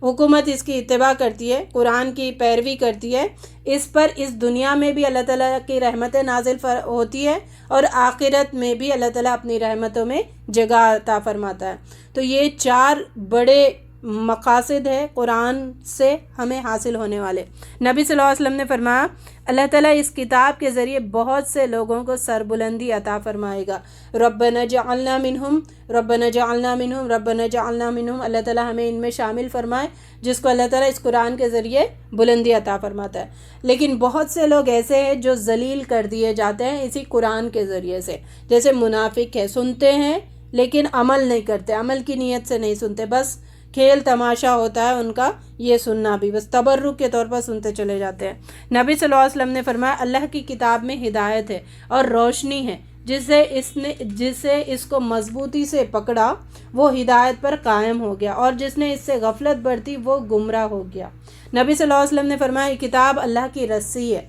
حکومت اس کی اتباع کرتی ہے، قرآن کی پیروی کرتی ہے، اس پر اس دنیا میں بھی اللہ تعالیٰ کی رحمتیں نازل ہوتی ہے اور آخرت میں بھی اللہ تعالیٰ اپنی رحمتوں میں جگہ عطا فرماتا ہے۔ تو یہ 4 بڑے مقاصد ہے قرآن سے ہمیں حاصل ہونے والے۔ نبی صلی اللہ علیہ وسلم نے فرمایا اللہ تعالیٰ اس کتاب کے ذریعے بہت سے لوگوں کو سربلندی عطا فرمائے گا۔ ربنا جعلنا منہم، ربنا جعلنا منہم، ربنا جعلنا منہم، اللہ تعالیٰ ہمیں ان میں شامل فرمائے جس کو اللہ تعالیٰ اس قرآن کے ذریعے بلندی عطا فرماتا ہے۔ لیکن بہت سے لوگ ایسے ہیں جو ذلیل کر دیے جاتے ہیں اسی قرآن کے ذریعے سے، جیسے منافق ہے، سنتے ہیں لیکن عمل نہیں کرتے، عمل کی نیت سے نہیں سنتے، بس کھیل تماشا ہوتا ہے ان کا، یہ سننا بھی بس تبرک کے طور پر سنتے چلے جاتے ہیں۔ نبی صلی اللہ علیہ وسلم نے فرمایا اللہ کی کتاب میں ہدایت ہے اور روشنی ہے، جسے اس کو مضبوطی سے پکڑا وہ ہدایت پر قائم ہو گیا اور جس نے اس سے غفلت برتی وہ گمراہ ہو گیا۔ نبی صلی اللہ علیہ وسلم نے فرمایا یہ کتاب اللہ کی رسی ہے،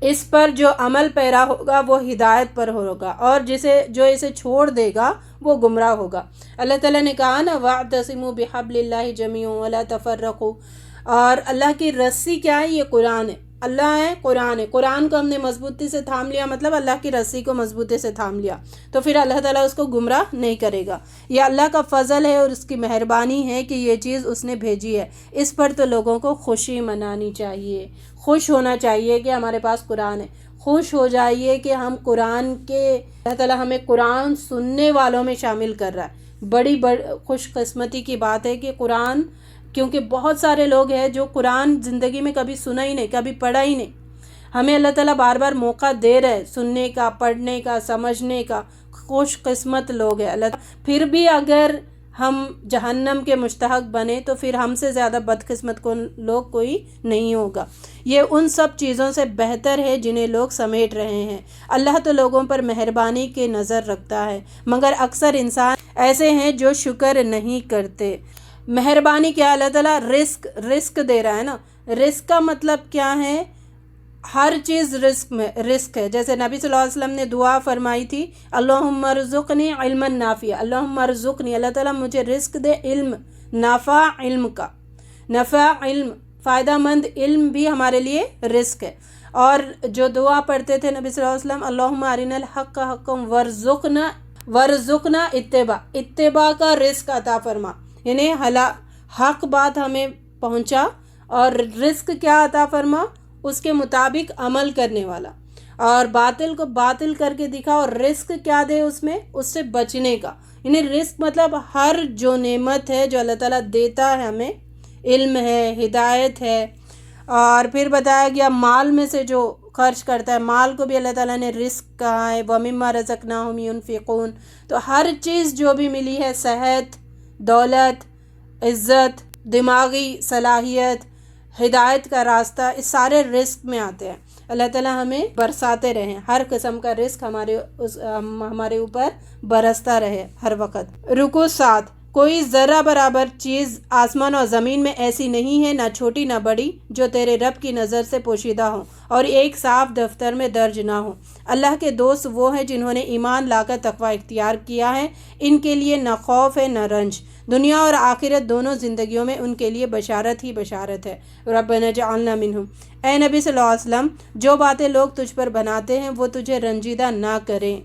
اس پر جو عمل پیرا ہوگا وہ ہدایت پر ہوگا اور جو اسے چھوڑ دے گا وہ گمراہ ہوگا۔ اللہ تعالیٰ نے کہا نا وَاعْتَصِمُوا بِحَبْلِ اللَّهِ جَمِيعًا وَلَا تَفَرَّقُوا، اور اللہ کی رسی کیا ہے؟ یہ قرآن ہے، اللہ ہے، قرآن ہے۔ قرآن کو ہم نے مضبوطی سے تھام لیا، مطلب اللہ کی رسی کو مضبوطی سے تھام لیا، تو پھر اللہ تعالیٰ اس کو گمراہ نہیں کرے گا۔ یہ اللہ کا فضل ہے اور اس کی مہربانی ہے کہ یہ چیز اس نے بھیجی ہے، اس پر تو لوگوں کو خوشی منانی چاہیے، خوش ہونا چاہیے کہ ہمارے پاس قرآن ہے، خوش ہو جائیے کہ ہم قرآن کے اللہ تعالیٰ ہمیں قرآن سننے والوں میں شامل کر رہا ہے۔ بڑی خوش قسمتی کی بات ہے کہ قرآن، کیونکہ بہت سارے لوگ ہیں جو قرآن زندگی میں کبھی سنا ہی نہیں، کبھی پڑھا ہی نہیں۔ ہمیں اللہ تعالیٰ بار بار موقع دے رہے سننے کا، پڑھنے کا، سمجھنے کا۔ خوش قسمت لوگ ہیں اللہ تعالیٰ۔ پھر بھی اگر ہم جہنم کے مستحق بنے تو پھر ہم سے زیادہ بدقسمت لوگ کوئی نہیں ہوگا۔ یہ ان سب چیزوں سے بہتر ہے جنہیں لوگ سمیٹ رہے ہیں۔ اللہ تو لوگوں پر مہربانی کی نظر رکھتا ہے، مگر اکثر انسان ایسے ہیں جو شکر نہیں کرتے۔ مہربانی کیا؟ اللہ تعالیٰ رزق دے رہا ہے نا۔ رزق کا مطلب کیا ہے؟ ہر چیز رزق ہے۔ جیسے نبی صلی اللہ علیہ وسلم نے دعا فرمائی تھی، اللہم ارزقنی علما نافعا، اللہم ارزقنی، اللہ تعالیٰ مجھے رزق دے علم نافع، علم کا نفع، علم فائدہ مند علم بھی ہمارے لیے رزق ہے۔ اور جو دعا پڑھتے تھے نبی صلی اللہ علیہ وسلم، اللہم ارنا الحق حقا وارزقنا اتباع کا رزق عطا فرما، یعنی حق بات ہمیں پہنچا، اور رزق کیا عطا فرما؟ اس کے مطابق عمل کرنے والا، اور باطل کو باطل کر کے دکھا، اور رزق کیا دے اس میں؟ اس سے بچنے کا۔ یعنی رزق مطلب ہر جو نعمت ہے جو اللہ تعالیٰ دیتا ہے ہمیں، علم ہے، ہدایت ہے، اور پھر بتایا گیا مال میں سے جو خرچ کرتا ہے، مال کو بھی اللہ تعالیٰ نے رزق کہا ہے، وَمِمَّا رَزَقْنَاهُمْ يُنْفِقُونَ۔ تو ہر چیز جو بھی ملی ہے، صحت، دولت، عزت، دماغی صلاحیت، ہدایت کا راستہ، اس سارے رزق میں آتے ہیں۔ اللہ تعالیٰ ہمیں برساتے رہیں، ہر قسم کا رزق ہمارے اوپر برستا رہے ہر وقت۔ رکوع 7۔ کوئی ذرہ برابر چیز آسمان اور زمین میں ایسی نہیں ہے، نہ چھوٹی نہ بڑی، جو تیرے رب کی نظر سے پوشیدہ ہو اور ایک صاف دفتر میں درج نہ ہو۔ اللہ کے دوست وہ ہیں جنہوں نے ایمان لا کر تقوی اختیار کیا ہے، ان کے لیے نہ خوف ہے نہ رنج، دنیا اور آخرت دونوں زندگیوں میں ان کے لیے بشارت ہی بشارت ہے۔ ربنا اجعلنا منہم۔ اے نبی صلی اللہ علیہ وسلم، جو باتیں لوگ تجھ پر بناتے ہیں وہ تجھے رنجیدہ نہ کریں۔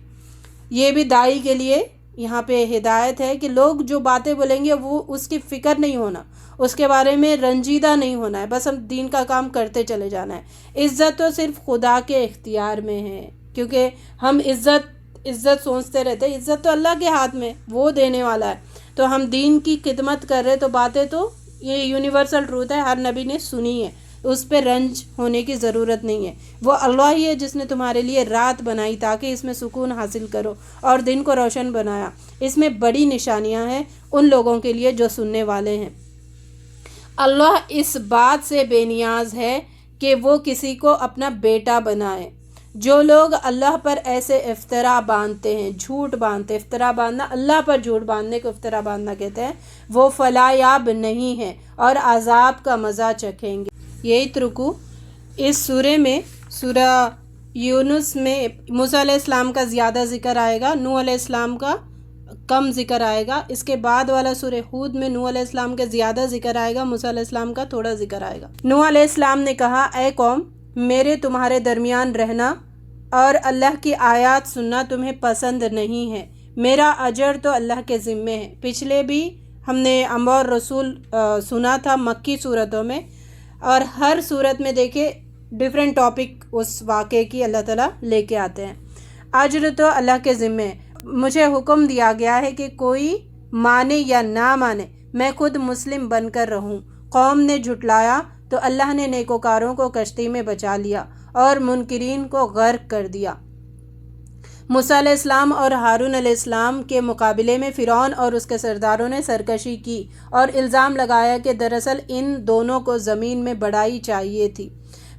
یہ بھی داعی کے لیے یہاں پہ ہدایت ہے کہ لوگ جو باتیں بولیں گے وہ اس کی فکر نہیں ہونا، اس کے بارے میں رنجیدہ نہیں ہونا ہے، بس ہم دین کا کام کرتے چلے جانا ہے۔ عزت تو صرف خدا کے اختیار میں ہے، کیونکہ ہم عزت سوچتے رہتے ہیں، عزت تو اللہ کے ہاتھ میں، وہ دینے والا ہے۔ تو ہم دین کی خدمت کر رہے تو باتیں تو یہ یونیورسل ٹروت ہے، ہر نبی نے سنی ہے، اس پہ رنج ہونے کی ضرورت نہیں ہے۔ وہ اللہ ہی ہے جس نے تمہارے لیے رات بنائی تاکہ اس میں سکون حاصل کرو، اور دن کو روشن بنایا۔ اس میں بڑی نشانیاں ہیں ان لوگوں کے لیے جو سننے والے ہیں۔ اللہ اس بات سے بے نیاز ہے کہ وہ کسی کو اپنا بیٹا بنائے۔ جو لوگ اللہ پر ایسے افطرا باندھتے ہیں، جھوٹ باندھتے، افطرا باندھنا، اللہ پر جھوٹ باندھنے کو افطرا باندھنا کہتے ہیں، وہ فلاح یاب نہیں ہیں اور عذاب کا مزہ چکھیں گے۔ یہی رکوع اس سورہ میں، سورہ یونس میں موسیٰ علیہ السلام کا زیادہ ذکر آئے گا، نوح علیہ السلام کا کم ذکر آئے گا۔ اس کے بعد والا سورہ ہود میں نوح علیہ السلام کا زیادہ ذکر آئے گا، موسیٰ علیہ السلام کا تھوڑا ذکر آئے گا۔ نوح علیہ السلام نے کہا، اے قوم، میرے تمہارے درمیان رہنا اور اللہ کی آیات سننا تمہیں پسند نہیں ہے، میرا اجر تو اللہ کے ذمے ہے۔ پچھلے بھی ہم نے انبیاء اور رسول سنا تھا مکی صورتوں میں، اور ہر صورت میں دیکھے ڈیفرنٹ ٹاپک اس واقعے کی اللہ تعالیٰ لے کے آتے ہیں۔ اجر تو اللہ کے ذمے ہے۔ مجھے حکم دیا گیا ہے کہ کوئی مانے یا نہ مانے، میں خود مسلم بن کر رہوں۔ قوم نے جھٹلایا تو اللہ نے نیکوکاروں کو کشتی میں بچا لیا اور منکرین کو غرق کر دیا۔ موسیٰ علیہ السلام اور ہارون علیہ السلام کے مقابلے میں فرعون اور اس کے سرداروں نے سرکشی کی اور الزام لگایا کہ دراصل ان دونوں کو زمین میں بڑائی چاہیے تھی۔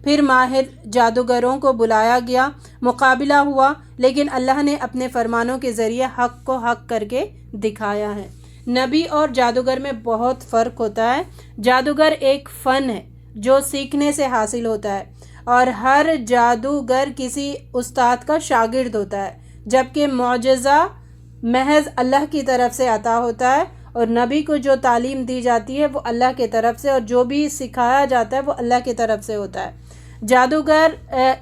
پھر ماہر جادوگروں کو بلایا گیا، مقابلہ ہوا، لیکن اللہ نے اپنے فرمانوں کے ذریعے حق کو حق کر کے دکھایا ہے۔ نبی اور جادوگر میں بہت فرق ہوتا ہے۔ جادوگر ایک فن ہے جو سیکھنے سے حاصل ہوتا ہے، اور ہر جادوگر کسی استاد کا شاگرد ہوتا ہے، جبکہ معجزہ محض اللہ کی طرف سے عطا ہوتا ہے، اور نبی کو جو تعلیم دی جاتی ہے وہ اللہ کی طرف سے، اور جو بھی سکھایا جاتا ہے وہ اللہ کی طرف سے ہوتا ہے۔ جادوگر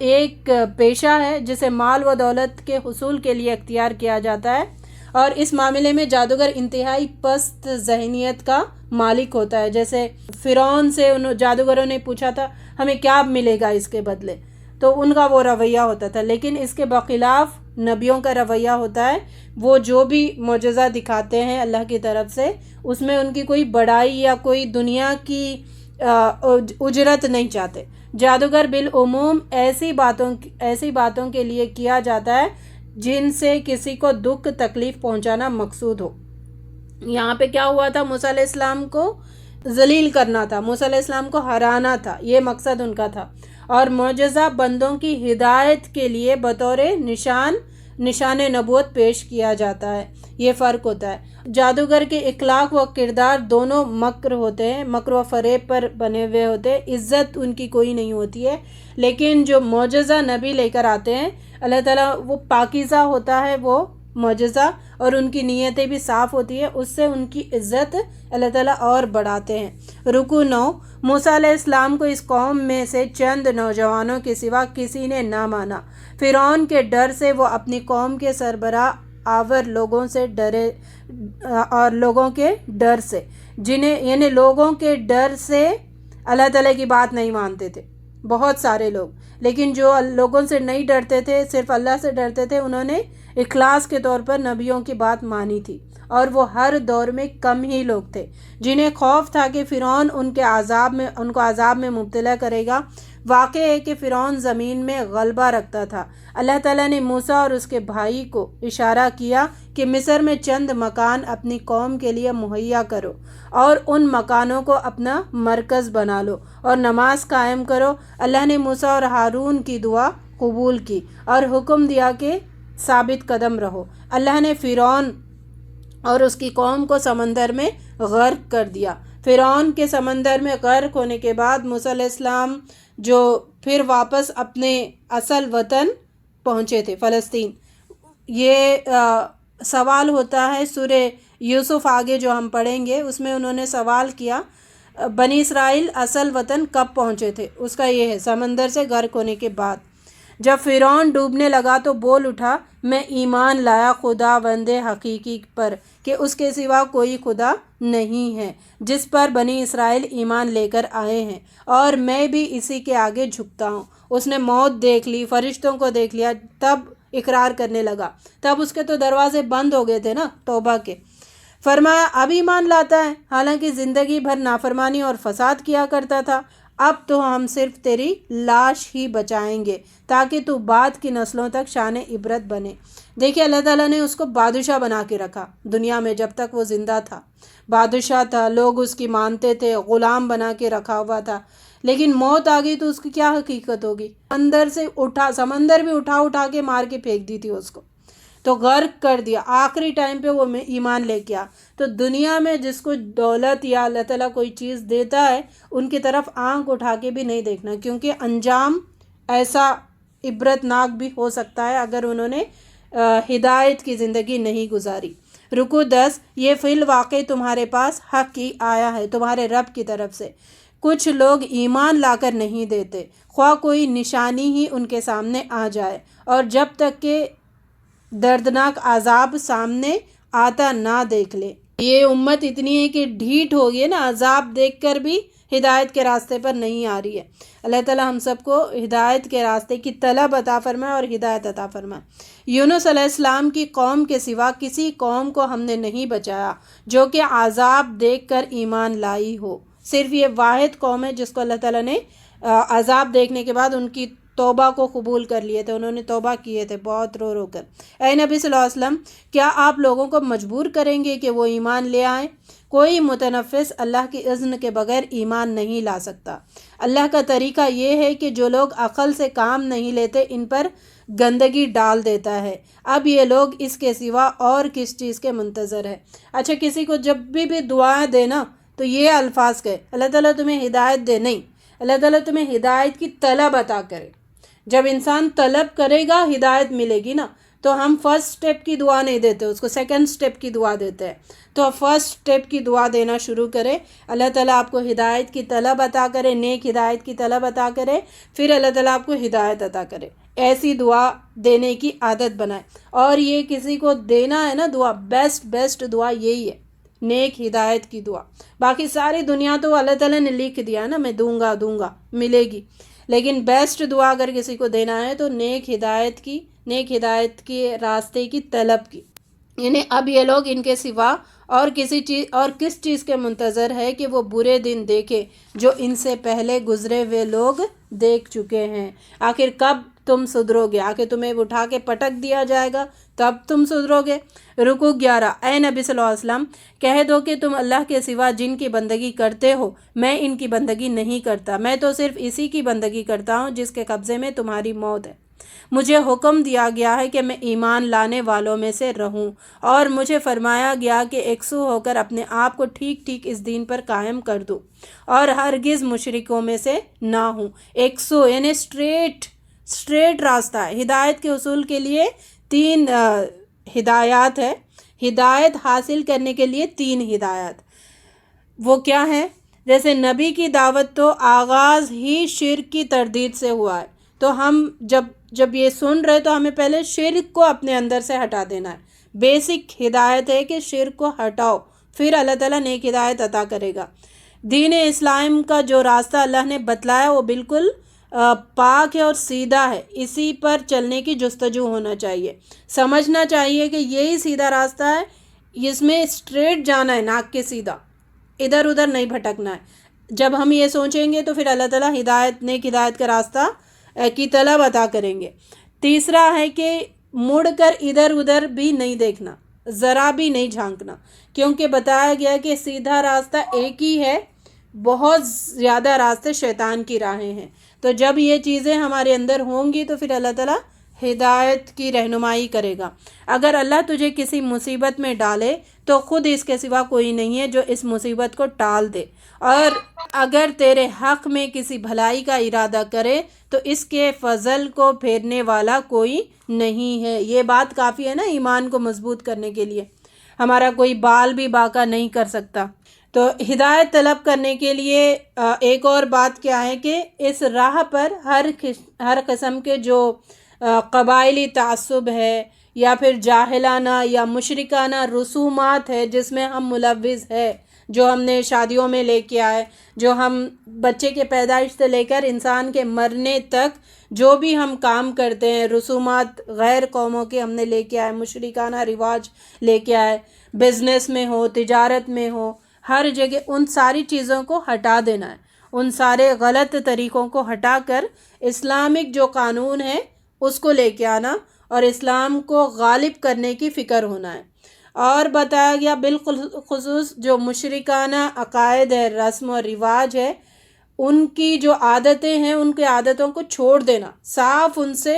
ایک پیشہ ہے جسے مال و دولت کے حصول کے لیے اختیار کیا جاتا ہے، اور اس معاملے میں جادوگر انتہائی پست ذہنیت کا مالک ہوتا ہے۔ جیسے فرعون سے ان جادوگروں نے پوچھا تھا ہمیں کیا ملے گا اس کے بدلے، تو ان کا وہ رویہ ہوتا تھا، لیکن اس کے بخلاف نبیوں کا رویہ ہوتا ہے، وہ جو بھی معجزہ دکھاتے ہیں اللہ کی طرف سے اس میں ان کی کوئی بڑائی یا کوئی دنیا کی اجرت نہیں چاہتے۔ جادوگر بالعموم ایسی باتوں کے لیے کیا جاتا ہے جن سے کسی کو دکھ تکلیف پہنچانا مقصود ہو۔ یہاں پہ کیا ہوا تھا، موسیٰ علیہ السلام کو ذلیل کرنا تھا، موسیٰ علیہ السلام کو ہرانا تھا، یہ مقصد ان کا تھا، اور معجزہ بندوں کی ہدایت کے لیے بطور نشان نبوت پیش کیا جاتا ہے، یہ فرق ہوتا ہے۔ جادوگر کے اخلاق و کردار دونوں مکر ہوتے ہیں، مکر و فریب پر بنے ہوئے ہوتے ہیں، عزت ان کی کوئی نہیں ہوتی ہے، لیکن جو معجزہ نبی لے کر آتے ہیں اللہ تعالیٰ وہ پاکیزہ ہوتا ہے وہ معجزہ، اور ان کی نیتیں بھی صاف ہوتی ہے، اس سے ان کی عزت اللہ تعالیٰ اور بڑھاتے ہیں۔ رکوع 9۔ موسیٰ علیہ السلام کو اس قوم میں سے چند نوجوانوں کے سوا کسی نے نہ مانا۔ فرعون کے ڈر سے وہ اپنی قوم کے سربراہ آور لوگوں سے ڈرے، اور لوگوں کے ڈر سے یعنی لوگوں کے ڈر سے اللہ تعالیٰ کی بات نہیں مانتے تھے بہت سارے لوگ، لیکن جو لوگوں سے نہیں ڈرتے تھے صرف اللہ سے ڈرتے تھے، انہوں نے اخلاص کے طور پر نبیوں کی بات مانی تھی، اور وہ ہر دور میں کم ہی لوگ تھے جنہیں خوف تھا کہ فرعون ان کو عذاب میں مبتلا کرے گا۔ واقع ہے کہ فرعون زمین میں غلبہ رکھتا تھا۔ اللہ تعالیٰ نے موسیٰ اور اس کے بھائی کو اشارہ کیا کہ مصر میں چند مکان اپنی قوم کے لیے مہیا کرو، اور ان مکانوں کو اپنا مرکز بنا لو اور نماز قائم کرو۔ اللہ نے موسیٰ اور ہارون کی دعا قبول کی اور حکم دیا کہ ثابت قدم رہو۔ اللہ نے فرعون اور اس کی قوم کو سمندر میں غرق کر دیا۔ فرعون کے سمندر میں غرق ہونے کے بعد موسیٰ علیہ السلام جو پھر واپس اپنے اصل وطن پہنچے تھے فلسطین۔ یہ سوال ہوتا ہے سورہ یوسف آگے جو ہم پڑھیں گے اس میں انہوں نے سوال کیا بنی اسرائیل اصل وطن کب پہنچے تھے، اس کا یہ ہے سمندر سے غرق ہونے کے بعد۔ جب فرعون ڈوبنے لگا تو بول اٹھا، میں ایمان لایا خدا بند حقیقی پر کہ اس کے سوا کوئی خدا نہیں ہے جس پر بنی اسرائیل ایمان لے کر آئے ہیں، اور میں بھی اسی کے آگے جھکتا ہوں۔ اس نے موت دیکھ لی، فرشتوں کو دیکھ لیا، تب اقرار کرنے لگا۔ تب اس کے تو دروازے بند ہو گئے تھے نا توبہ کے۔ فرمایا اب ایمان لاتا ہے، حالانکہ زندگی بھر نافرمانی اور فساد کیا کرتا تھا۔ اب تو ہم صرف تیری لاش ہی بچائیں گے تاکہ تو بعد کی نسلوں تک شان عبرت بنے۔ دیکھیے اللہ تعالیٰ نے اس کو بادشاہ بنا کے رکھا دنیا میں جب تک وہ زندہ تھا، بادشاہ تھا، لوگ اس کی مانتے تھے، غلام بنا کے رکھا ہوا تھا، لیکن موت آ گئی تو اس کی کیا حقیقت ہوگی؟ اندر سے سمندر بھی اٹھا کے مار کے پھینک دی تھی اس کو، تو غرق کر دیا۔ آخری ٹائم پہ وہ ایمان لے کے آ۔ تو دنیا میں جس کو دولت یا اللہ تعالیٰ کوئی چیز دیتا ہے ان کی طرف آنکھ اٹھا کے بھی نہیں دیکھنا، کیونکہ انجام ایسا عبرت ناک بھی ہو سکتا ہے اگر انہوں نے ہدایت کی زندگی نہیں گزاری۔ رکوع 10۔ یہ فی الواقع تمہارے پاس حق ہی آیا ہے تمہارے رب کی طرف سے، کچھ لوگ ایمان لا کر نہیں دیتے، خواہ کوئی نشانی ہی ان کے سامنے آ جائے، اور جب تک کہ دردناک عذاب سامنے آتا نہ دیکھ لے۔ یہ امت اتنی ہے کہ ڈھیٹ ہو گئی نا، عذاب دیکھ کر بھی ہدایت کے راستے پر نہیں آ رہی ہے۔ اللہ تعالیٰ ہم سب کو ہدایت کے راستے کی طلب عطا فرمائے اور ہدایت عطا فرمائے۔ یونس علیہ السلام کی قوم کے سوا کسی قوم کو ہم نے نہیں بچایا جو کہ عذاب دیکھ کر ایمان لائی ہو۔ صرف یہ واحد قوم ہے جس کو اللہ تعالیٰ نے عذاب دیکھنے کے بعد ان کی توبہ کو قبول کر لیے تھے، انہوں نے توبہ کیے تھے بہت رو رو کر۔ اے نبی صلی اللہ علیہ وسلم، کیا آپ لوگوں کو مجبور کریں گے کہ وہ ایمان لے آئیں؟ کوئی متنفس اللہ کی اذن کے بغیر ایمان نہیں لا سکتا۔ اللہ کا طریقہ یہ ہے کہ جو لوگ عقل سے کام نہیں لیتے ان پر گندگی ڈال دیتا ہے۔ اب یہ لوگ اس کے سوا اور کس چیز کے منتظر ہے؟ اچھا، کسی کو جب بھی دعائیں دینا تو یہ الفاظ کہے اللہ تعالیٰ تمہیں ہدایت دے، نہیں، اللہ تعالیٰ تمہیں ہدایت کی طلب عطا کرے۔ جب انسان طلب کرے گا ہدایت ملے گی نا، تو ہم فرسٹ سٹیپ کی دعا نہیں دیتے، اس کو سیکنڈ سٹیپ کی دعا دیتے ہیں۔ تو فرسٹ سٹیپ کی دعا دینا شروع کرے، اللہ تعالیٰ آپ کو ہدایت کی طلب عطا کرے، نیک ہدایت کی طلب عطا کرے، پھر اللہ تعالیٰ آپ کو ہدایت عطا کرے۔ ایسی دعا دینے کی عادت بنائے، اور یہ کسی کو دینا ہے نا دعا، بیسٹ دعا یہی ہے، نیک ہدایت کی دعا۔ باقی ساری دنیا تو اللہ تعالیٰ نے لکھ دیا نا، میں دوں گا ملے گی، لیکن بیسٹ دعا اگر کسی کو دینا ہے تو نیک ہدایت کی راستے کی طلب کی. یعنی اب یہ لوگ ان کے سوا اور کس چیز کے منتظر ہے کہ وہ برے دن دیکھے جو ان سے پہلے گزرے ہوئے لوگ دیکھ چکے ہیں. آخر کب تم سدھرو گے؟ آخر تمہیں اٹھا کے پٹک دیا جائے گا تب تم سدھرو گے. رکوع 11. اے نبی صلی اللہ علیہ وسلم کہہ دو کہ تم اللہ کے سوا جن کی بندگی کرتے ہو میں ان کی بندگی نہیں کرتا، میں تو صرف اسی کی بندگی کرتا ہوں جس کے قبضے میں تمہاری موت ہے. مجھے حکم دیا گیا ہے کہ میں ایمان لانے والوں میں سے رہوں اور مجھے فرمایا گیا کہ یکسو ہو کر اپنے آپ کو ٹھیک اس دین پر قائم کر دوں اور ہرگز مشرکوں میں سے نہ ہوں. یکسو یعنی اسٹریٹ راستہ ہے. ہدایت کے حصول کے لیے 3 ہدایات ہے. ہدایت حاصل کرنے کے لیے 3 ہدایات وہ کیا ہے؟ جیسے نبی کی دعوت تو آغاز ہی شرک کی تردید سے ہوا ہے، تو ہم جب یہ سن رہے تو ہمیں پہلے شرک کو اپنے اندر سے ہٹا دینا ہے. بیسک ہدایت ہے کہ شرک کو ہٹاؤ، پھر اللہ تعالیٰ نیک ہدایت عطا کرے گا. دین اسلام کا جو راستہ اللہ نے بتلایا وہ بالکل پاک ہے اور سیدھا ہے. اسی پر چلنے کی جستجو ہونا چاہیے. سمجھنا چاہیے کہ یہی سیدھا راستہ ہے، اس میں اسٹریٹ جانا ہے، ناک کے سیدھا، ادھر ادھر نہیں بھٹکنا ہے. جب ہم یہ سوچیں گے تو پھر اللہ تعالیٰ نیک ہدایت کا راستہ کی طلب عطا کریں گے. تیسرا ہے کہ مڑ کر ادھر ادھر بھی نہیں دیکھنا، ذرا بھی نہیں جھانکنا، کیونکہ بتایا گیا کہ سیدھا راستہ ایک ہی ہے، بہت زیادہ راستے شیطان کی راہیں ہیں. تو جب یہ چیزیں ہمارے اندر ہوں گی تو پھر اللہ تعالیٰ ہدایت کی رہنمائی کرے گا. اگر اللہ تجھے کسی مصیبت میں ڈالے تو خود اس کے سوا کوئی نہیں ہے جو اس مصیبت کو ٹال دے، اور اگر تیرے حق میں کسی بھلائی کا ارادہ کرے تو اس کے فضل کو پھیرنے والا کوئی نہیں ہے. یہ بات کافی ہے نا ایمان کو مضبوط کرنے کے لیے. ہمارا کوئی بال بھی باقا نہیں کر سکتا. تو ہدایت طلب کرنے کے لیے ایک اور بات کیا ہے کہ اس راہ پر ہر قسم کے جو قبائلی تعصب ہے یا پھر جاہلانہ یا مشرکانہ رسومات ہے جس میں ہم ملوث ہے، جو ہم نے شادیوں میں لے کے آئے، جو ہم بچے کے پیدائش سے لے کر انسان کے مرنے تک جو بھی ہم کام کرتے ہیں، رسومات غیر قوموں کے ہم نے لے کے آئے، مشرکانہ رواج لے کے آئے، بزنس میں ہو، تجارت میں ہو، ہر جگہ ان ساری چیزوں کو ہٹا دینا ہے. ان سارے غلط طریقوں کو ہٹا کر اسلامک جو قانون ہے اس کو لے کے آنا اور اسلام کو غالب کرنے کی فکر ہونا ہے. اور بتایا گیا بالخصوص جو مشرکانہ عقائد ہے، رسم و رواج ہے، ان کی جو عادتیں ہیں ان کی عادتوں کو چھوڑ دینا، صاف ان سے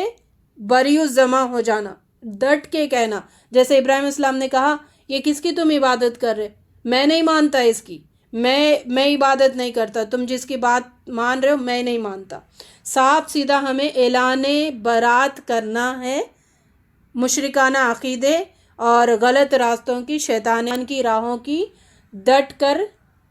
بری الذمہ ہو جانا، ڈٹ کے کہنا. جیسے ابراہیم السلام نے کہا یہ کس کی تم عبادت کر رہے؟ میں نہیں مانتا اس کی، میں عبادت نہیں کرتا، تم جس کی بات مان رہے ہو میں نہیں مانتا. صاف سیدھا ہمیں اعلان برات کرنا ہے مشرکانہ عقیدے اور غلط راستوں کی، شیطان کی راہوں کی ڈٹ کر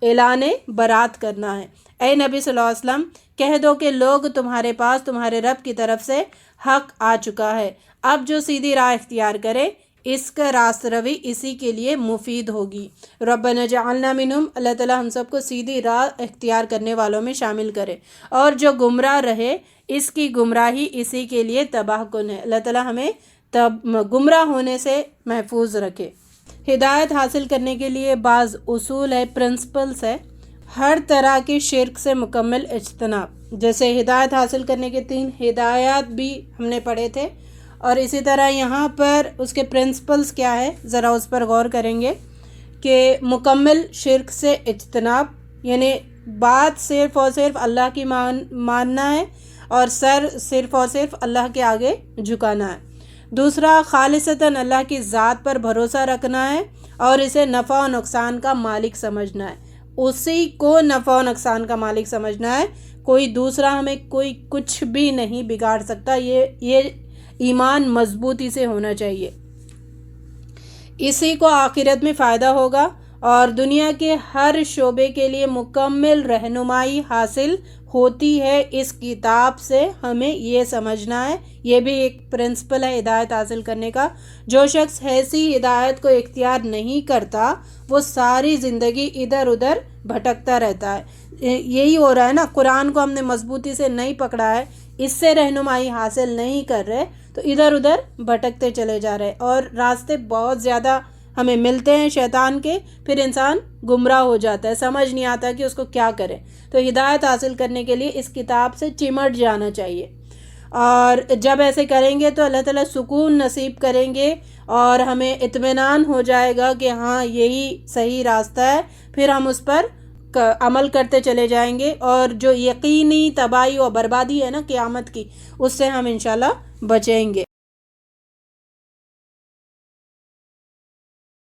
اعلان برات کرنا ہے. اے نبی صلی اللہ علیہ وسلم کہہ دو کہ لوگ تمہارے پاس تمہارے رب کی طرف سے حق آ چکا ہے، اب جو سیدھی راہ اختیار کرے اس کا راست روی اسی کے لیے مفید ہوگی. ربنا جعلنا منہم، اللہ تعالیٰ ہم سب کو سیدھی راہ اختیار کرنے والوں میں شامل کرے، اور جو گمراہ رہے اس کی گمراہی اسی کے لیے تباہ کن ہے. اللہ تعالیٰ ہمیں گمراہ ہونے سے محفوظ رکھے. ہدایت حاصل کرنے کے لیے بعض اصول ہے، پرنسپلز ہے. ہر طرح کی شرک سے مکمل اجتناب. جیسے ہدایت حاصل کرنے کے 3 ہدایات بھی ہم نے پڑھے تھے، اور اسی طرح یہاں پر اس کے پرنسپلز کیا ہے ذرا اس پر غور کریں گے کہ مکمل شرک سے اجتناب، یعنی بات صرف اور صرف اللہ کی ماننا ہے اور سر صرف اور صرف اللہ کے آگے جھکانا ہے. دوسرا خالصتاً اللہ کی ذات پر بھروسہ رکھنا ہے اور اسے نفع و نقصان کا مالک سمجھنا ہے، اسی کو نفع و نقصان کا مالک سمجھنا ہے. کوئی دوسرا ہمیں کوئی کچھ بھی نہیں بگاڑ سکتا. یہ ایمان مضبوطی سے ہونا چاہیے. اسی کو آخرت میں فائدہ ہوگا اور دنیا کے ہر شعبے کے لیے مکمل رہنمائی حاصل ہوتی ہے اس کتاب سے. ہمیں یہ سمجھنا ہے، یہ بھی ایک پرنسپل ہے ہدایت حاصل کرنے کا. جو شخص ایسی ہدایت کو اختیار نہیں کرتا وہ ساری زندگی ادھر ادھر بھٹکتا رہتا ہے. یہی ہو رہا ہے نا، قرآن کو ہم نے مضبوطی سے نہیں پکڑا ہے، اس سے رہنمائی حاصل نہیں کر رہے تو ادھر ادھر بھٹکتے چلے جا رہے، اور راستے بہت زیادہ ہمیں ملتے ہیں شیطان کے، پھر انسان گمراہ ہو جاتا ہے، سمجھ نہیں آتا کہ اس کو کیا کرے. تو ہدایت حاصل کرنے کے لیے اس کتاب سے چمٹ جانا چاہیے، اور جب ایسے کریں گے تو اللہ تعالیٰ سکون نصیب کریں گے اور ہمیں اطمینان ہو جائے گا کہ ہاں یہی صحیح راستہ ہے. پھر ہم اس پر عمل کرتے چلے جائیں گے، اور جو یقینی تباہی و بربادی ہے نا قیامت کی، اس سے ہم انشاءاللہ بچیں گے.